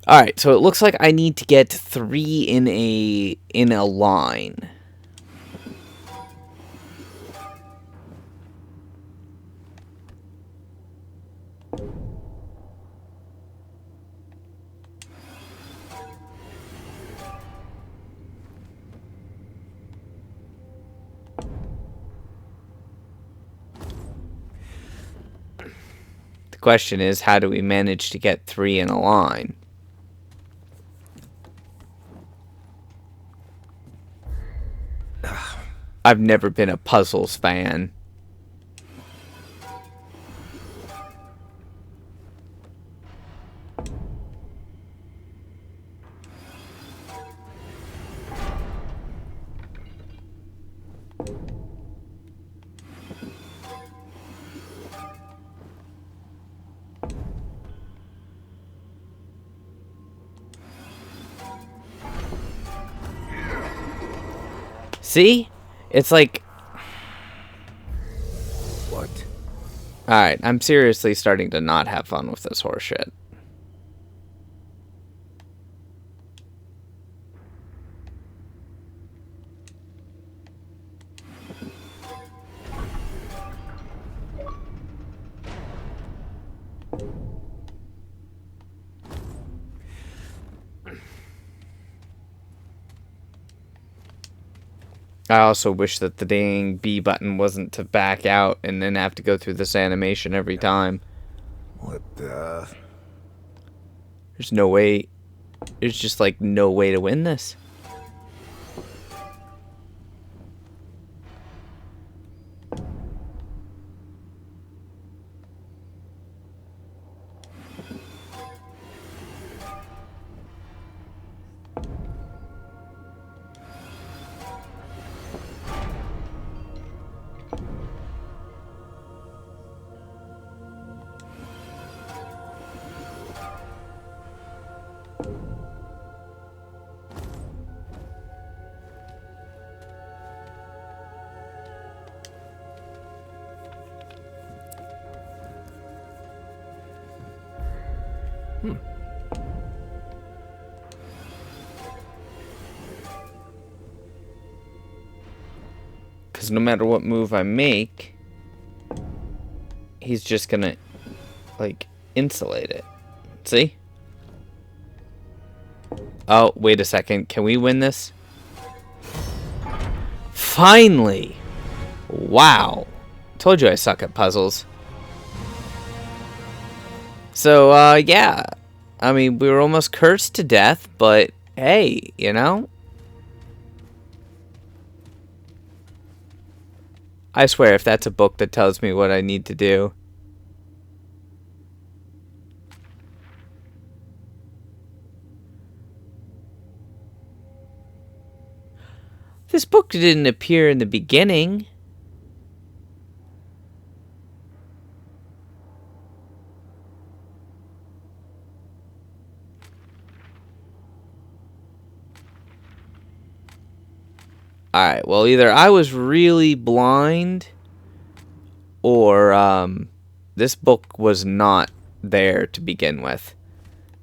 Alright, so it looks like I need to get 3 in a line. The question is, how do we manage to get 3 in a line? I've never been a puzzles fan. See? It's like... What? Alright, I'm seriously starting to not have fun with this horse shit. I also wish that the dang B button wasn't to back out and then have to go through this animation every time. What the... There's no way... There's just, like, no way to win this. Because no matter what move I make, he's just gonna, like, insulate it. See? Oh, wait a second. Can we win this? Finally! Wow. Told you I suck at puzzles. So, yeah. I mean, we were almost cursed to death, but hey, you know? I swear, if that's a book that tells me what I need to do. This book didn't appear in the beginning. Alright, well, either I was really blind, or this book was not there to begin with.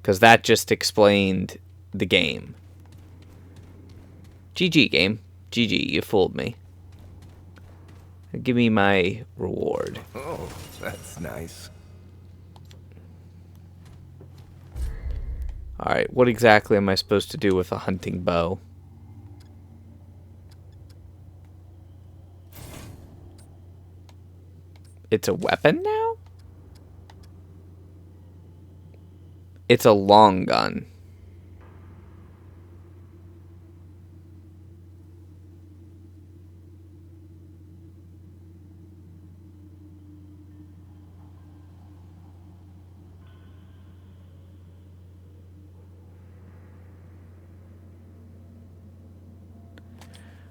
Because that just explained the game. GG, game. GG, you fooled me. Give me my reward. Oh, that's nice. Alright, what exactly am I supposed to do with a hunting bow? It's a weapon now? It's a long gun.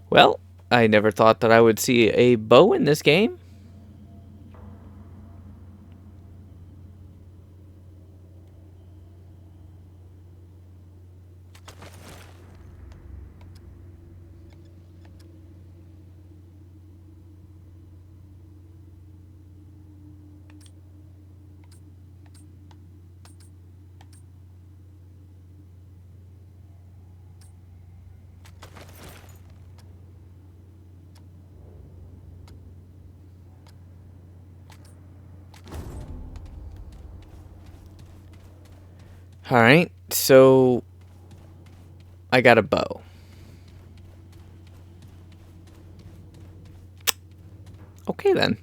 Well, I never thought that I would see a bow in this game. Alright, so I got a bow. Okay then.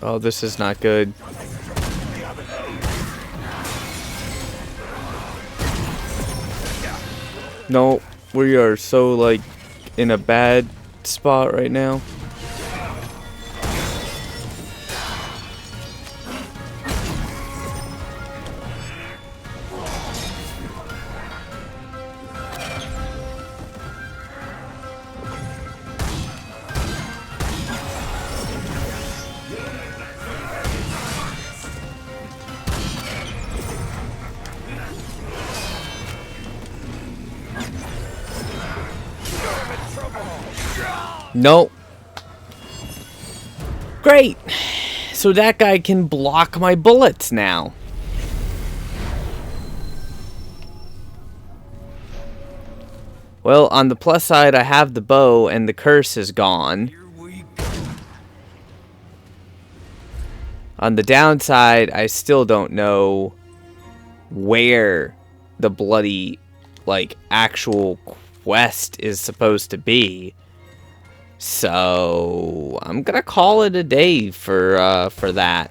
Oh, this is not good. No, we are so, like, in a bad spot right now. Nope. Great. So that guy can block my bullets now. Well, on the plus side, I have the bow and the curse is gone. On the downside, I still don't know where the bloody, like, actual quest is supposed to be. So I'm gonna call it a day for that.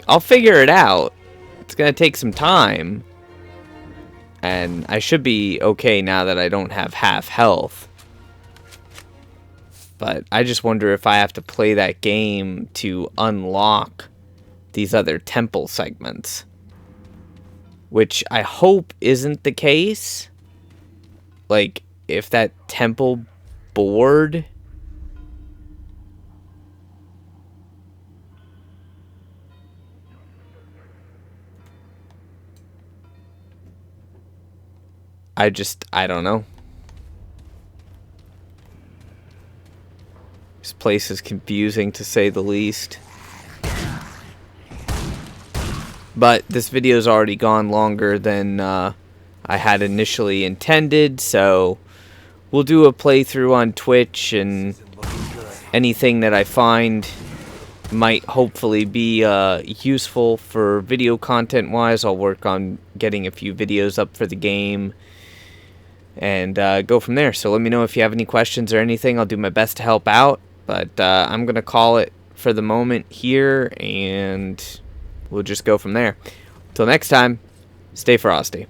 I'll figure it out. It's gonna take some time, and I should be okay now that I don't have half health. But I just wonder if I have to play that game to unlock these other temple segments, which I hope isn't the case. Like, if that temple board I don't know. This place is confusing to say the least. But this video's already gone longer than I had initially intended, so we'll do a playthrough on Twitch, and anything that I find might hopefully be useful for video content wise. I'll work on getting a few videos up for the game. and go from there. So let me know if you have any questions or anything. I'll do my best to help out, but I'm going to call it for the moment here, and we'll just go from there. Till next time, stay frosty.